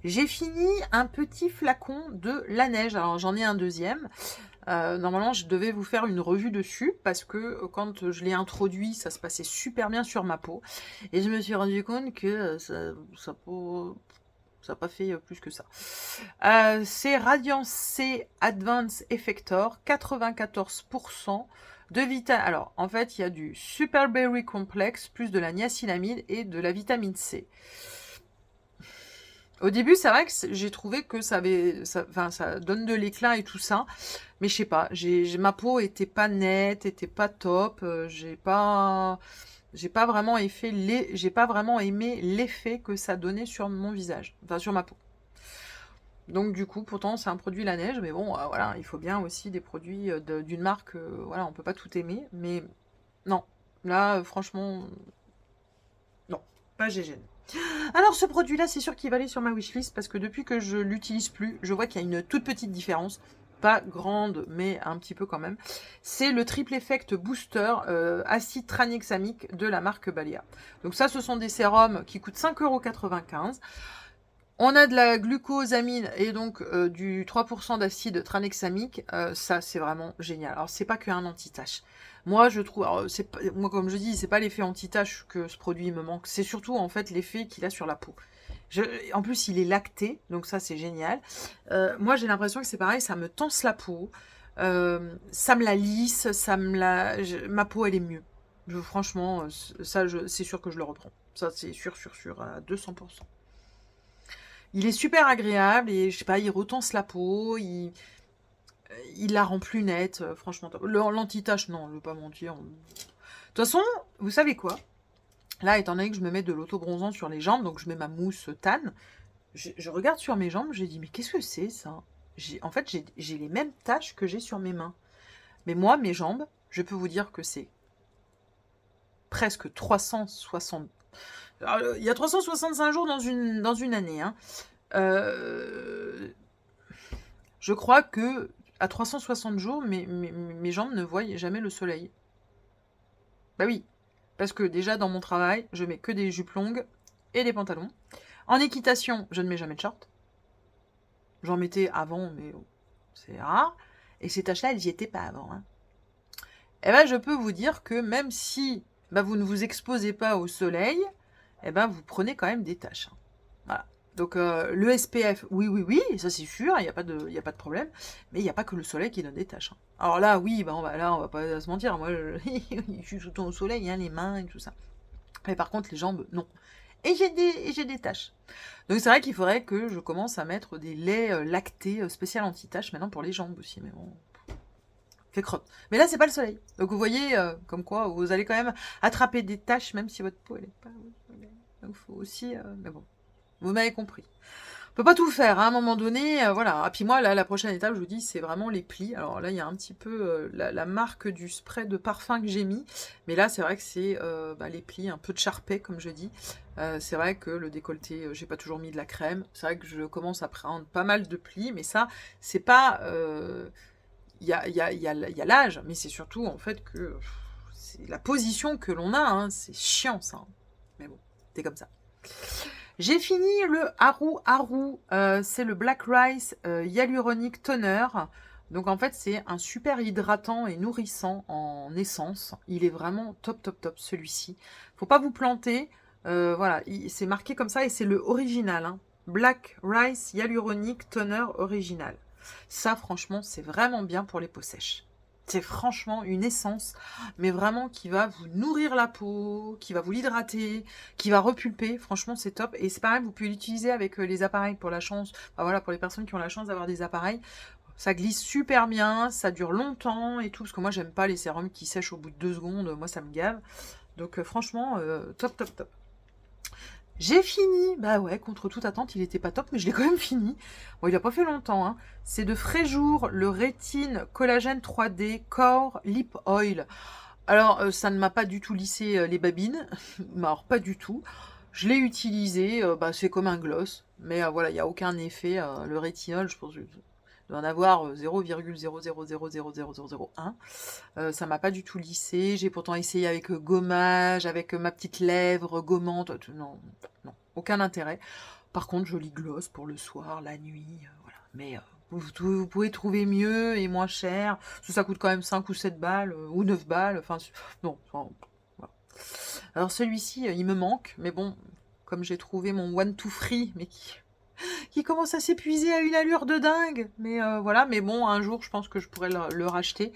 J'ai fini un petit flacon de la neige. Alors j'en ai un deuxième. Normalement, je devais vous faire une revue dessus parce que quand je l'ai introduit, ça se passait super bien sur ma peau. Et je me suis rendu compte que ça n'a pas fait plus que ça. C'est Radiance C Advanced Effector, 94% de vitamine. Alors, en fait, il y a du Super Berry Complex, plus de la niacinamide et de la vitamine C. Au début, c'est vrai que j'ai trouvé que ça donne de l'éclat et tout ça, mais je sais pas, ma peau était pas nette, était pas top, j'ai pas vraiment aimé l'effet que ça donnait sur mon visage, enfin sur ma peau. Donc du coup, pourtant c'est un produit la neige, mais bon, voilà, il faut bien aussi des produits d'une marque, voilà, on peut pas tout aimer, mais non, là, franchement, non, pas GG. Alors ce produit-là, c'est sûr qu'il va aller sur ma wishlist parce que depuis que je l'utilise plus, je vois qu'il y a une toute petite différence. Pas grande, mais un petit peu quand même. C'est le Triple Effect Booster acide tranexamique de la marque Balea. Donc ça, ce sont des sérums qui coûtent 5,95 €. On a de la glucosamine et donc du 3% d'acide tranexamique. Ça, c'est vraiment génial. Alors, c'est pas qu'un anti-tache. Moi, je trouve, alors, moi, comme je dis, c'est pas l'effet anti-tache que ce produit me manque. C'est surtout, en fait, l'effet qu'il a sur la peau. En plus, il est lacté, donc ça, c'est génial. Moi, j'ai l'impression que c'est pareil, ça me tense la peau. Ça me la lisse, ma peau, elle est mieux. Franchement, ça, c'est sûr que je le reprends. Ça, c'est sûr, à 200%. Il est super agréable et je sais pas, il retense la peau, il la rend plus nette, franchement. L'anti-tache, non, je vais pas mentir. De toute façon, vous savez quoi? Là, étant donné que je me mets de l'auto-bronzant sur les jambes, donc je mets ma mousse tan, je regarde sur mes jambes, j'ai dit, mais qu'est-ce que c'est ça? En fait, j'ai les mêmes taches que j'ai sur mes mains. Mais moi, mes jambes, je peux vous dire que c'est presque 360. Alors, il y a 365 jours dans une année, hein. Je crois que à 360 jours, mes jambes ne voient jamais le soleil. Bah oui, parce que déjà dans mon travail, je mets que des jupes longues et des pantalons. En équitation, je ne mets jamais de short. J'en mettais avant, mais c'est rare. Et ces taches-là, elles n'y étaient pas avant. Hein. Et ben, je peux vous dire que même si vous ne vous exposez pas au soleil, vous prenez quand même des taches. Hein. Voilà. Donc le SPF, oui, ça c'est sûr, il n'y a pas de problème, mais il n'y a pas que le soleil qui donne des taches. Hein. Alors là, oui, on va pas se mentir, moi je suis tout le temps au soleil, hein, les mains et tout ça. Mais par contre, les jambes, non. Et j'ai des taches. Donc c'est vrai qu'il faudrait que je commence à mettre des laits lactés spécial anti-taches maintenant pour les jambes aussi, mais bon, fait crotte. Mais là, c'est pas le soleil. Donc vous voyez, comme quoi, vous allez quand même attraper des taches, même si votre peau, elle est pas au soleil. Donc il faut aussi, mais bon. Vous m'avez compris. On peut pas tout faire, hein, à un moment donné, voilà. Et puis moi, là, la prochaine étape, je vous dis, c'est vraiment les plis. Alors là, il y a un petit peu la marque du spray de parfum que j'ai mis. Mais là, c'est vrai que c'est les plis, un peu de Sharpay, comme je dis. C'est vrai que le décolleté, j'ai pas toujours mis de la crème. C'est vrai que je commence à prendre pas mal de plis. Mais ça, c'est pas... Il y a l'âge, mais c'est surtout, en fait, que c'est la position que l'on a. Hein, c'est chiant, ça. Hein. Mais bon, c'est comme ça. J'ai fini le Haru Haru, c'est le Black Rice Hyaluronic Toner. Donc en fait c'est un super hydratant et nourrissant en essence. Il est vraiment top top top celui-ci. Faut pas vous planter, voilà, c'est marqué comme ça et c'est le original. Hein. Black Rice Hyaluronic Toner original. Ça franchement c'est vraiment bien pour les peaux sèches. C'est franchement une essence, mais vraiment qui va vous nourrir la peau, qui va vous l'hydrater, qui va repulper. Franchement, c'est top. Et c'est pareil, vous pouvez l'utiliser avec les appareils pour la chance. Enfin, voilà, pour les personnes qui ont la chance d'avoir des appareils. Ça glisse super bien, ça dure longtemps et tout, parce que moi j'aime pas les sérums qui sèchent au bout de 2 secondes, moi ça me gave. Donc franchement, top, top, top. J'ai fini, bah ouais, contre toute attente, il était pas top, mais je l'ai quand même fini. Bon, il a pas fait longtemps, hein. C'est de Fréjour, le Rétine Collagène 3D Core Lip Oil. Alors, ça ne m'a pas du tout lissé les babines, mais alors pas du tout. Je l'ai utilisé, bah, c'est comme un gloss, mais voilà, il n'y a aucun effet. Le rétinol, je pense que doit en avoir 0,0000001. Ça m'a pas du tout lissé. J'ai pourtant essayé avec gommage, avec ma petite lèvre gommante. Non, non, aucun intérêt. Par contre, joli gloss pour le soir, la nuit, voilà. Mais vous pouvez trouver mieux et moins cher. Parce que ça coûte quand même 5 ou 7 balles, ou 9 balles. Enfin, non. Enfin, voilà. Alors celui-ci, il me manque. Mais bon, comme j'ai trouvé mon One to Free, mais qui commence à s'épuiser à une allure de dingue. Mais voilà, mais bon, un jour, je pense que je pourrais le racheter.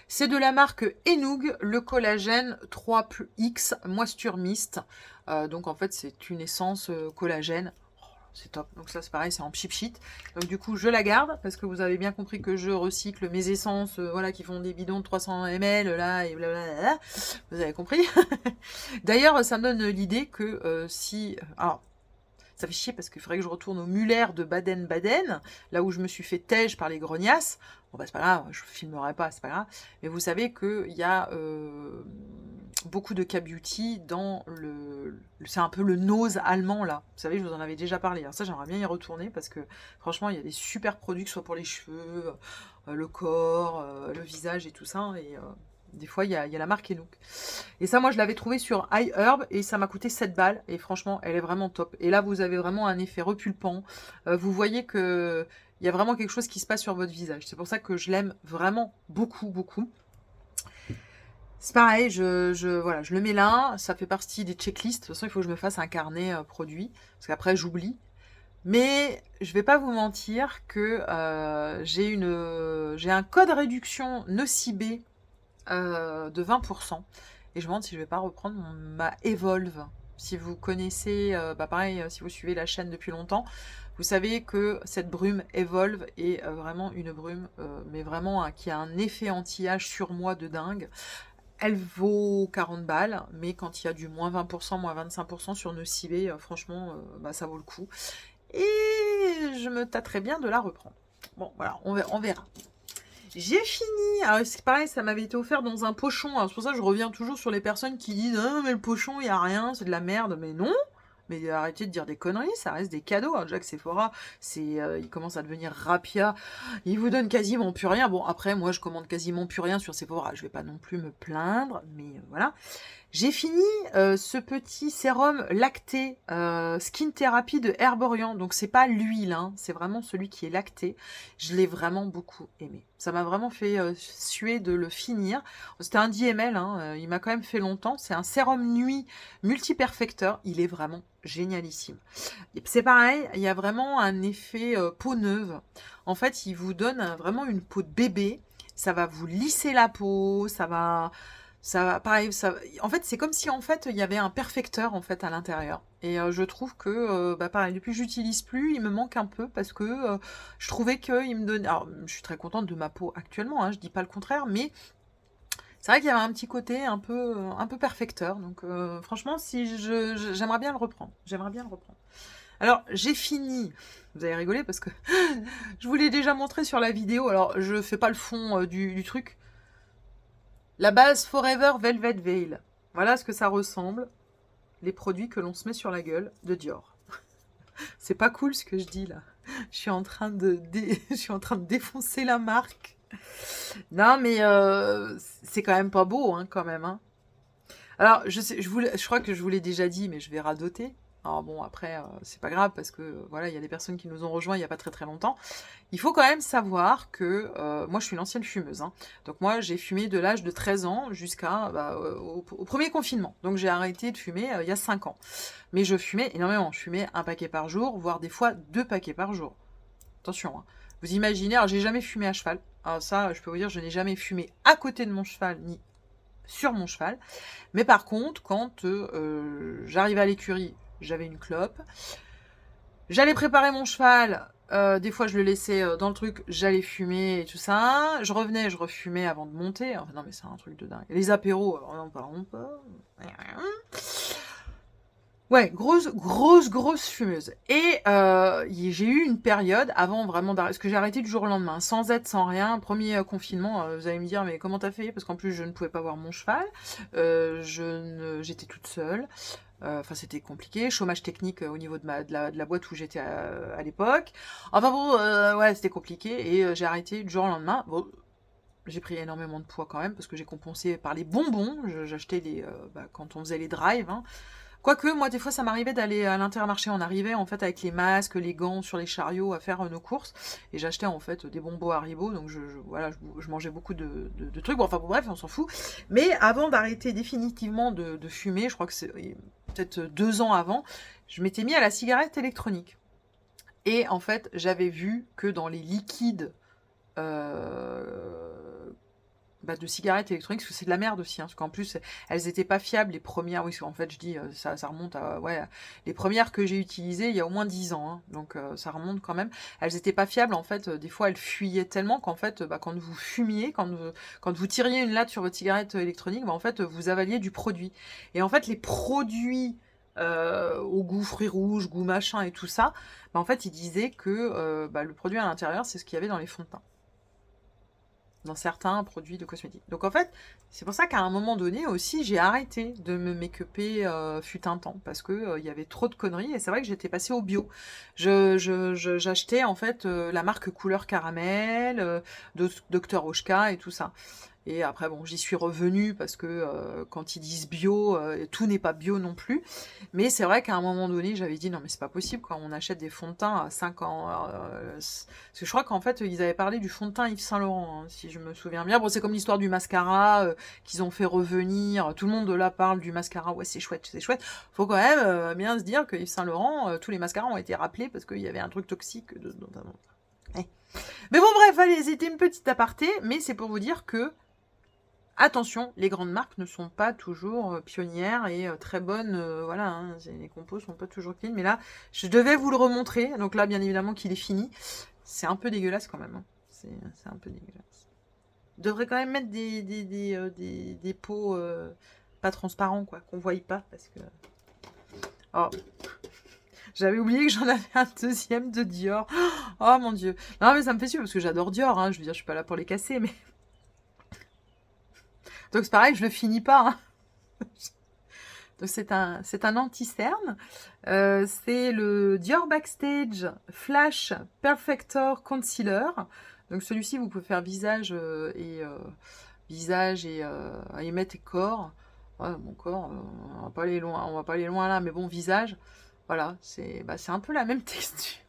C'est de la marque Enoug, le collagène 3X Moisture Mist. Donc en fait, c'est une essence collagène. Oh, c'est top. Donc ça, c'est pareil, c'est en cheap sheet. Donc du coup, je la garde parce que vous avez bien compris que je recycle mes essences, voilà, qui font des bidons de 300 ml là et blablabla. Vous avez compris. D'ailleurs, ça me donne l'idée que si, alors, ça fait chier parce qu'il faudrait que je retourne au Muller de Baden-Baden, là où je me suis fait tège par les grognasses. Bon, bah, c'est pas grave, je filmerai pas, c'est pas grave. Mais vous savez qu'il y a beaucoup de K-Beauty dans c'est un peu le nose allemand, là. Vous savez, je vous en avais déjà parlé. Alors ça, j'aimerais bien y retourner parce que, franchement, il y a des super produits, que ce soit pour les cheveux, le corps, le visage et tout ça. Et des fois, il y a la marque Enouk. Et ça, moi, je l'avais trouvé sur iHerb et ça m'a coûté 7 balles. Et franchement, elle est vraiment top. Et là, vous avez vraiment un effet repulpant. Vous voyez que il y a vraiment quelque chose qui se passe sur votre visage. C'est pour ça que je l'aime vraiment beaucoup, beaucoup. C'est pareil, voilà, je le mets là. Ça fait partie des checklists. De toute façon, il faut que je me fasse un carnet produit. Parce qu'après, j'oublie. Mais je vais pas vous mentir que j'ai un code réduction Nocibé de 20%. Et je me demande si je vais pas reprendre ma Evolve. Si vous connaissez, bah pareil, si vous suivez la chaîne depuis longtemps, vous savez que cette brume Evolve est vraiment une brume, mais vraiment qui a un effet anti-âge sur moi de dingue. Elle vaut 40 balles, mais quand il y a du moins 20%, moins 25% sur Nocibé, franchement, bah, ça vaut le coup. Et je me tâterais bien de la reprendre. Bon, voilà, on verra. J'ai fini. Alors, c'est pareil, ça m'avait été offert dans un pochon. Alors, c'est pour ça que je reviens toujours sur les personnes qui disent ah, mais le pochon, il n'y a rien, c'est de la merde. Mais non. Mais arrêtez de dire des conneries, ça reste des cadeaux. Alors, déjà que Sephora, il commence à devenir rapia. Il vous donne quasiment plus rien. Bon, après, moi, je commande quasiment plus rien sur Sephora. Je vais pas non plus me plaindre, mais voilà. J'ai fini ce petit sérum lacté Skin Therapy de Herborian. Donc c'est pas l'huile, hein, c'est vraiment celui qui est lacté. Je l'ai vraiment beaucoup aimé. Ça m'a vraiment fait suer de le finir. C'était un 10 ml, hein, il m'a quand même fait longtemps. C'est un sérum nuit multi-perfecteur. Il est vraiment génialissime. C'est pareil, il y a vraiment un effet peau neuve. En fait, il vous donne vraiment une peau de bébé. Ça va vous lisser la peau, pareil, en fait, c'est comme si en fait il y avait un perfecteur en fait à l'intérieur. Et je trouve que, bah pareil, depuis que j'utilise plus, il me manque un peu parce que je trouvais qu'il me donnait. Alors, je suis très contente de ma peau actuellement, hein, je dis pas le contraire, mais c'est vrai qu'il y avait un petit côté un peu perfecteur. Donc, franchement, si j'aimerais bien le reprendre. J'aimerais bien le reprendre. Alors, j'ai fini. Vous avez rigolé parce que je vous l'ai déjà montré sur la vidéo. Alors, je fais pas le fond du truc. La base Forever Velvet Veil. Voilà ce que ça ressemble. Les produits que l'on se met sur la gueule de Dior. C'est pas cool ce que je dis là. Je suis en train de défoncer la marque. Non mais c'est quand même pas beau hein, quand même. Hein. Alors je crois que je vous l'ai déjà dit mais je vais radoter. Alors bon après c'est pas grave parce que voilà il y a des personnes qui nous ont rejoints il y a pas très très longtemps. Il faut quand même savoir que moi je suis une ancienne fumeuse. Hein. Donc moi j'ai fumé de l'âge de 13 ans jusqu'à au premier confinement. Donc j'ai arrêté de fumer il y a 5 ans. Mais je fumais énormément. Je fumais un paquet par jour, voire des fois 2 paquets par jour. Attention, hein. Vous imaginez, alors j'ai jamais fumé à cheval. Alors ça je peux vous dire je n'ai jamais fumé à côté de mon cheval ni sur mon cheval. Mais par contre quand j'arrivais à l'écurie, j'avais une clope. J'allais préparer mon cheval. Des fois, je le laissais dans le truc, j'allais fumer et tout ça. Je revenais, je refumais avant de monter. Enfin, non, mais c'est un truc de dingue. Et les apéros, alors, n'en parlons pas. Ouais, grosse fumeuse. Et j'ai eu une période avant vraiment d'arrêter, parce que j'ai arrêté du jour au lendemain, sans aide, sans rien. Premier confinement, vous allez me dire, mais comment t'as fait? Parce qu'en plus, je ne pouvais pas voir mon cheval. J'étais toute seule. Enfin, c'était compliqué. Chômage technique au niveau de la boîte où j'étais à l'époque. Enfin bon, ouais, c'était compliqué. Et j'ai arrêté du jour au lendemain. Bon, j'ai pris énormément de poids quand même, parce que j'ai compensé par les bonbons. J'achetais quand on faisait les drives, hein. Quoique, moi, des fois, ça m'arrivait d'aller à l'Intermarché. On arrivait, en fait, avec les masques, les gants sur les chariots à faire nos courses. Et j'achetais, en fait, des bonbons Haribo. Donc, voilà, je mangeais beaucoup de trucs. Bon, enfin, bon, bref, on s'en fout. Mais avant d'arrêter définitivement de fumer, je crois que c'est peut-être 2 ans avant, je m'étais mis à la cigarette électronique. Et, en fait, j'avais vu que dans les liquides de cigarettes électroniques, parce que c'est de la merde aussi, hein, parce qu'en plus, elles étaient pas fiables, les premières, oui, en fait, je dis, ça remonte à, ouais, les premières que j'ai utilisées il y a au moins 10 ans, hein, donc ça remonte quand même, elles étaient pas fiables, en fait, des fois, elles fuyaient tellement qu'en fait, quand vous fumiez, quand vous tiriez une latte sur votre cigarette électronique, en fait, vous avaliez du produit. Et en fait, les produits au goût fruits rouges, goût machin et tout ça, en fait, ils disaient que le produit à l'intérieur, c'est ce qu'il y avait dans les fonds de teint, dans certains produits de cosmétiques. Donc en fait, c'est pour ça qu'à un moment donné aussi, j'ai arrêté de me make-upper fut un temps, parce que il y avait trop de conneries, et c'est vrai que j'étais passée au bio. J'achetais en fait la marque Couleur Caramel, Dr Oshka et tout ça. Et après, bon, j'y suis revenue parce que quand ils disent bio, tout n'est pas bio non plus. Mais c'est vrai qu'à un moment donné, j'avais dit non, mais c'est pas possible quand on achète des fonds de teint à 5 ans. Parce que je crois qu'en fait, ils avaient parlé du fond de teint Yves Saint Laurent, hein, si je me souviens bien. Bon, c'est comme l'histoire du mascara qu'ils ont fait revenir. Tout le monde là parle du mascara. Ouais, c'est chouette, c'est chouette. Faut quand même bien se dire que Yves Saint Laurent, tous les mascaras ont été rappelés parce qu'il y avait un truc toxique notamment. Mais bon, bref, allez, c'était une petite aparté, mais c'est pour vous dire que attention, les grandes marques ne sont pas toujours pionnières et très bonnes. Voilà, hein, les compos sont pas toujours clean. Mais là, je devais vous le remontrer. Donc là, bien évidemment qu'il est fini. C'est un peu dégueulasse quand même, hein. C'est un peu dégueulasse. Je devrais quand même mettre des pots pas transparents, quoi, qu'on voie pas. Parce que. Oh, j'avais oublié que j'en avais un deuxième de Dior. Oh mon dieu. Non, mais ça me fait suer parce que j'adore Dior, hein. Je veux dire, je suis pas là pour les casser, mais. Donc c'est pareil, je le finis pas, hein. Donc c'est un anti-cerne. C'est le Dior Backstage Flash Perfector Concealer. Donc celui-ci, vous pouvez faire visage et mettre corps. Ouais, mon corps, on va pas aller loin, on va pas aller loin là, mais bon, visage, voilà, c'est un peu la même texture.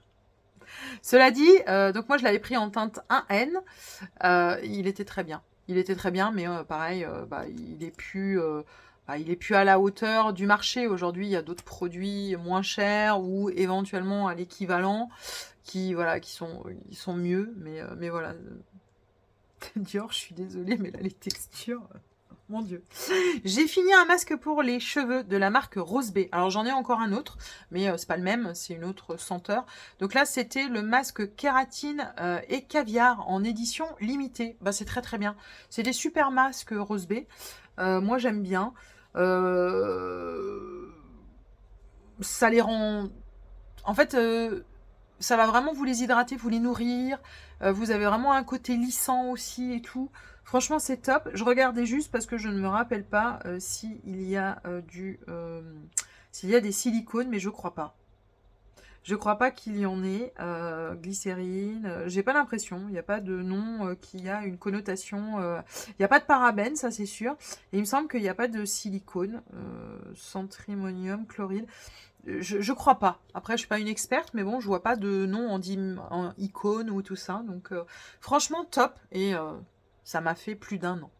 Cela dit, donc moi je l'avais pris en teinte 1N. Il était très bien. Il était très bien, mais pareil, il est plus à la hauteur du marché. Aujourd'hui, il y a d'autres produits moins chers ou éventuellement à l'équivalent qui sont mieux. Mais voilà. Dior, je suis désolée, mais là, les textures. Mon Dieu. J'ai fini un masque pour les cheveux de la marque Rose Bay. Alors j'en ai encore un autre, mais c'est pas le même, c'est une autre senteur. Donc là, c'était le masque kératine et caviar en édition limitée. C'est très très bien. C'est des super masques Rose Bay. Moi j'aime bien. Ça les rend... En fait, ça va vraiment vous les hydrater, vous les nourrir. Vous avez vraiment un côté lissant aussi et tout. Franchement, c'est top. Je regardais juste parce que je ne me rappelle pas s'il y a s'il y a des silicones, mais je crois pas. Je crois pas qu'il y en ait. Glycérine, j'ai pas l'impression. Il n'y a pas de nom qui a une connotation. Il n'y a pas de parabènes, ça c'est sûr. Et il me semble qu'il n'y a pas de silicone. Centrimonium, chloride. Je crois pas. Après, je suis pas une experte, mais bon, je vois pas de nom en icône ou tout ça. Donc, franchement, top. Et ça m'a fait plus d'1 an.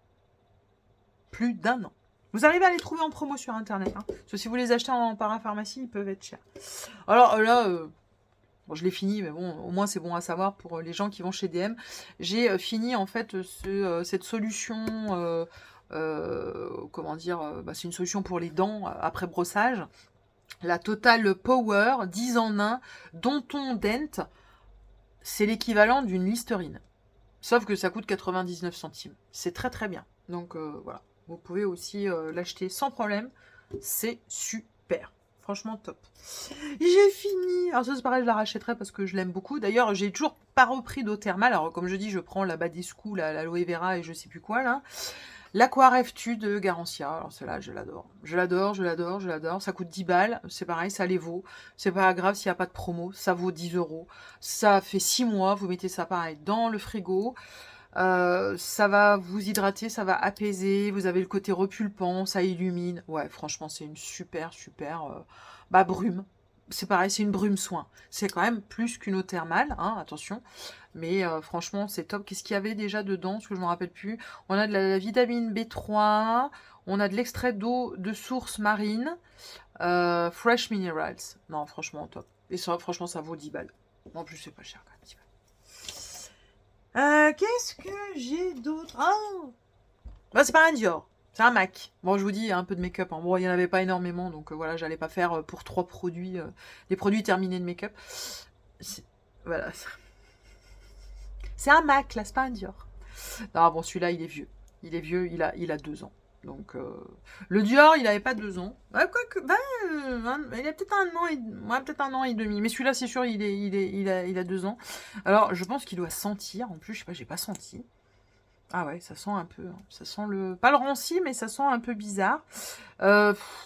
Plus d'1 an. Vous arrivez à les trouver en promo sur Internet. Hein. Parce que si vous les achetez en parapharmacie, ils peuvent être chers. Alors là, bon, je l'ai fini, mais bon, au moins c'est bon à savoir pour les gens qui vont chez DM. J'ai fini en fait cette solution. Comment dire, c'est une solution pour les dents après brossage. La Total Power 10 en 1 Denton Dent. c'est l'équivalent d'une Listerine. Sauf que ça coûte 99 centimes. C'est très très bien. Donc voilà, vous pouvez aussi l'acheter sans problème. C'est super. Franchement top. J'ai fini. Alors ça c'est pareil, je la rachèterai parce que je l'aime beaucoup. D'ailleurs, j'ai toujours pas repris d'eau thermale. Alors comme je dis, je prends la Badescu, l'aloe vera et je sais plus quoi là. L'Aquaref-Tu de Garancia. Alors celle-là, je l'adore. Je l'adore, je l'adore, je l'adore. Ça coûte 10 balles. C'est pareil, ça les vaut. C'est pas grave s'il n'y a pas de promo. Ça vaut 10 euros. Ça fait 6 mois. Vous mettez ça pareil dans le frigo. Ça va vous hydrater, ça va apaiser. Vous avez le côté repulpant, ça illumine. Ouais, franchement, c'est une super, super brume. C'est pareil, c'est une brume soin. C'est quand même plus qu'une eau thermale, hein, attention. Mais franchement, c'est top. Qu'est-ce qu'il y avait déjà dedans? Parce que je ne me rappelle plus. On a de la vitamine B3. On a de l'extrait d'eau de source marine. Fresh Minerals. Non, franchement, top. Et ça, franchement, ça vaut 10 balles. En plus, c'est pas cher quand même, 10 balles. Qu'est-ce que j'ai d'autre? Oh bah, c'est pas un Dior. C'est un MAC. Bon, je vous dis, un peu de make-up. Hein. Bon, il n'y en avait pas énormément, donc voilà, j'allais pas faire pour 3 produits, des produits terminés de make-up. Voilà. C'est un MAC, là, c'est pas un Dior. Non, bon, celui-là, il est vieux. Il est vieux, il a 2 ans. Donc, le Dior, il avait pas 2 ans. Ouais, quoique, il a peut-être peut-être 1 an et demi. Mais celui-là, c'est sûr, il a 2 ans. Alors, je pense qu'il doit sentir. En plus, je sais pas, j'ai pas senti. Ah ouais, ça sent un peu. Ça sent pas le ranci, mais ça sent un peu bizarre.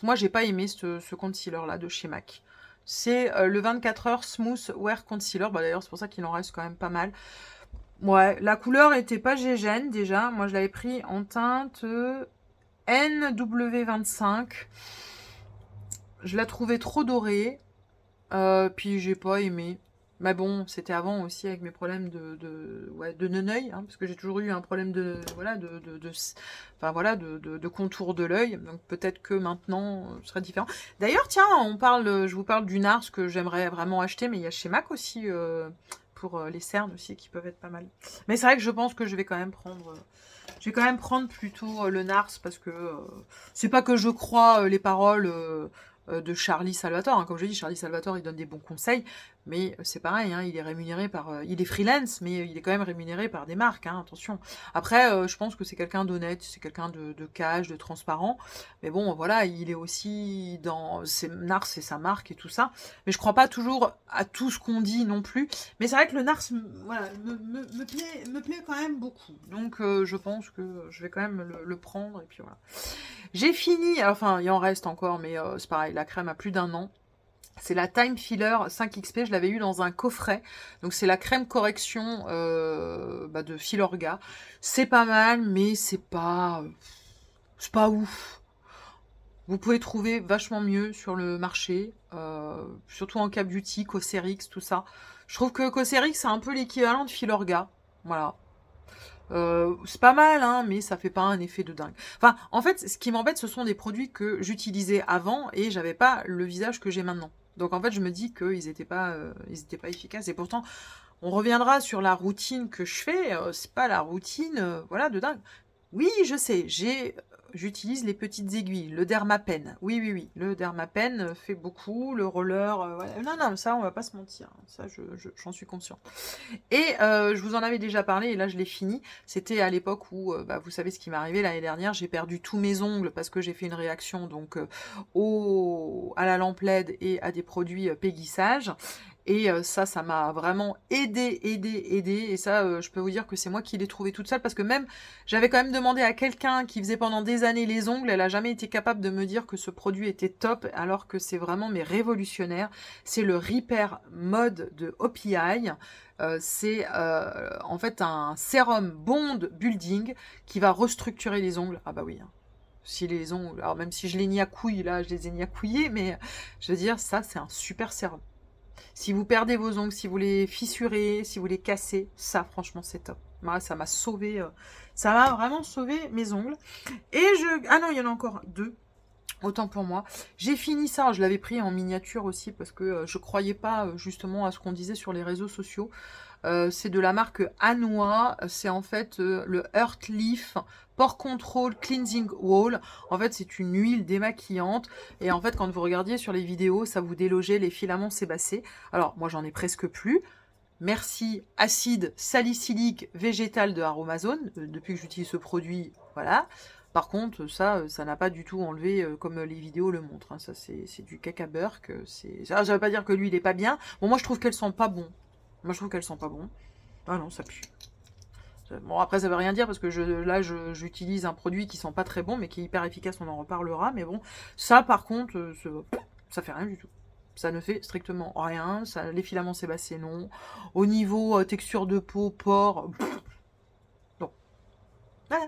Moi, j'ai pas aimé ce concealer-là de chez MAC. C'est le 24 heures Smooth Wear Concealer. Bah, d'ailleurs, c'est pour ça qu'il en reste quand même pas mal. Ouais, la couleur était pas gégène déjà. Moi, je l'avais pris en teinte NW25. Je la trouvais trop dorée. Puis j'ai pas aimé. Mais bon, c'était avant aussi avec mes problèmes de neuneuil, hein, parce que j'ai toujours eu un problème de contour de l'œil. Donc peut-être que maintenant ce sera différent. D'ailleurs, tiens, je vous parle du NARS que j'aimerais vraiment acheter, mais il y a chez MAC aussi pour les cernes aussi qui peuvent être pas mal. Mais c'est vrai que je pense que je vais quand même prendre plutôt le NARS parce que c'est pas que je crois les paroles de Charlie Salvatore. Hein. Comme je dis, Charlie Salvatore, il donne des bons conseils, mais c'est pareil, hein, il est rémunéré il est freelance, mais il est quand même rémunéré par des marques, hein, attention. Après, je pense que c'est quelqu'un d'honnête, c'est quelqu'un de cash, de transparent, mais bon, voilà, il est aussi NARS, c'est sa marque et tout ça, mais je crois pas toujours à tout ce qu'on dit non plus, mais c'est vrai que le NARS, voilà, me plaît quand même beaucoup, donc je pense que je vais quand même le prendre, et puis voilà. J'ai fini, enfin il en reste encore, mais c'est pareil, la crème a plus d'1 an. C'est la Time Filler 5XP, je l'avais eu dans un coffret. Donc c'est la crème correction de Filorga. C'est pas mal, mais c'est pas ouf. Vous pouvez trouver vachement mieux sur le marché, surtout en K-Beauty, Cosrx, tout ça. Je trouve que Cosrx c'est un peu l'équivalent de Filorga. Voilà. C'est pas mal, hein, mais ça fait pas un effet de dingue. Enfin, en fait, ce qui m'embête, ce sont des produits que j'utilisais avant et j'avais pas le visage que j'ai maintenant. Donc en fait, je me dis qu'ils étaient pas efficaces. Et pourtant, on reviendra sur la routine que je fais. C'est pas la routine, voilà, de dingue. Oui, je sais, j'utilise les petites aiguilles, le Dermapen. Oui, le Dermapen fait beaucoup, le roller. Voilà. Non, ça, on va pas se mentir. Ça, j'en suis consciente. Et je vous en avais déjà parlé, et là, je l'ai fini. C'était à l'époque où, vous savez ce qui m'est arrivé l'année dernière, j'ai perdu tous mes ongles parce que j'ai fait une réaction donc à la lampe LED et à des produits péguissage. Et ça m'a vraiment aidé. Et ça, je peux vous dire que c'est moi qui l'ai trouvé toute seule. Parce que même, j'avais quand même demandé à quelqu'un qui faisait pendant des années les ongles. Elle a jamais été capable de me dire que ce produit était top. Alors que c'est vraiment révolutionnaire. C'est le Repair Mode de OPI. C'est en fait un sérum bond building qui va restructurer les ongles. Ah bah oui, hein. Si les ongles, alors même si je les niacouille, là, je les ai niacouillés. Mais je veux dire, ça, c'est un super sérum. Si vous perdez vos ongles, si vous les fissurez, si vous les cassez, ça, franchement, c'est top. Moi, ça m'a sauvé, ça m'a vraiment sauvé mes ongles. Et ah non, il y en a encore 2. Autant pour moi. J'ai fini ça, je l'avais pris en miniature aussi parce que je croyais pas justement à ce qu'on disait sur les réseaux sociaux. C'est de la marque Anua, c'est en fait le Earth Leaf Pore Control Cleansing Wall. En fait, c'est une huile démaquillante et en fait, quand vous regardiez sur les vidéos, ça vous délogeait les filaments sébacés. Alors, moi, j'en ai presque plus. Merci acide salicylique végétal de Aromazone. Depuis que j'utilise ce produit, voilà. Par contre, ça n'a pas du tout enlevé comme les vidéos le montrent. Hein. Ça, c'est du caca beurre. Ça veut pas dire que lui, il est pas bien. Bon, moi, je trouve qu'elles sont pas bon. Moi, je trouve qu'elles sont pas bon. Ah non, ça pue. Bon, après, ça veut rien dire parce que là, j'utilise un produit qui sent pas très bon, mais qui est hyper efficace, on en reparlera. Mais bon, ça, par contre, ça fait rien du tout. Ça ne fait strictement rien. Ça, les filaments sébacés, non. Au niveau texture de peau, pores, bon. Voilà.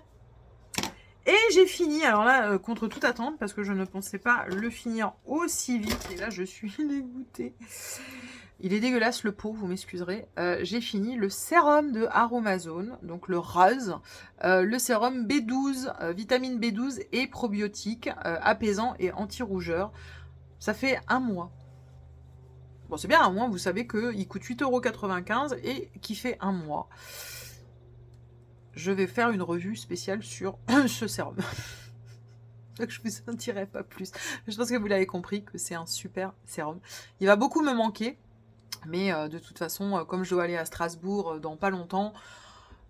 Et j'ai fini, alors là, contre toute attente, parce que je ne pensais pas le finir aussi vite. Et là, je suis dégoûtée. Il est dégueulasse le pot, vous m'excuserez. J'ai fini le sérum de Aromazone, donc le rose. Le sérum B12, vitamine B12 et probiotique, apaisant et anti-rougeur. Ça fait un mois. Bon, c'est bien un mois, vous savez qu'il coûte 8,95 € et qui fait un mois. Je vais faire une revue spéciale sur ce sérum. Donc je vous en dirai pas plus. Je pense que vous l'avez compris que c'est un super sérum. Il va beaucoup me manquer. Mais de toute façon, comme je dois aller à Strasbourg dans pas longtemps,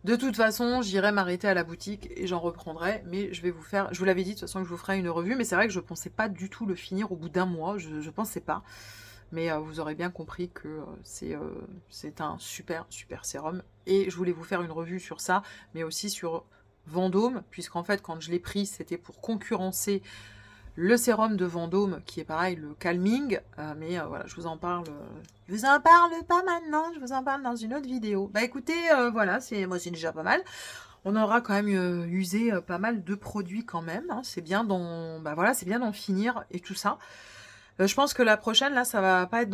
de toute façon, j'irai m'arrêter à la boutique et j'en reprendrai. Mais je vais vous faire, je vous l'avais dit de toute façon que je vous ferai une revue, mais c'est vrai que je pensais pas du tout le finir au bout d'un mois, je pensais pas. Mais vous aurez bien compris que c'est un super sérum. Et je voulais vous faire une revue sur ça, mais aussi sur Vendôme, puisqu'en fait quand je l'ai pris, c'était pour concurrencer le sérum de Vendôme, qui est pareil, le calming, mais voilà, je vous en parle. Je vous en parle pas maintenant, je vous en parle dans une autre vidéo. Bah écoutez, voilà, moi c'est déjà pas mal. On aura quand même usé pas mal de produits quand même. Hein. C'est bien c'est bien d'en finir et tout ça. Je pense que la prochaine, là, ça va pas être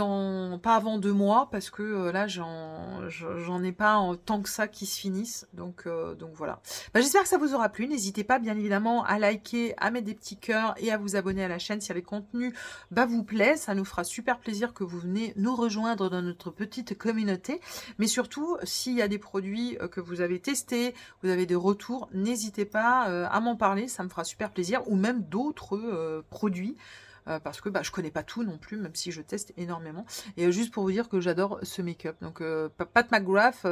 pas avant 2 mois, parce que là, j'en ai pas tant que ça qui se finissent. Donc voilà. Bah, j'espère que ça vous aura plu. N'hésitez pas, bien évidemment, à liker, à mettre des petits cœurs et à vous abonner à la chaîne si les contenus vous plaît. Ça nous fera super plaisir que vous venez nous rejoindre dans notre petite communauté. Mais surtout, s'il y a des produits que vous avez testés, vous avez des retours, n'hésitez pas à m'en parler. Ça me fera super plaisir. Ou même d'autres produits. Parce que je connais pas tout non plus, même si je teste énormément. Et juste pour vous dire que j'adore ce make-up. Donc Pat McGrath,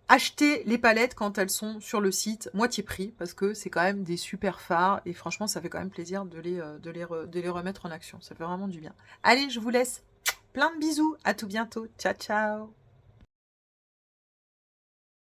achetez les palettes quand elles sont sur le site, moitié prix, parce que c'est quand même des super fards. Et franchement, ça fait quand même plaisir de les remettre en action. Ça fait vraiment du bien. Allez, je vous laisse. Plein de bisous. À tout bientôt. Ciao, ciao.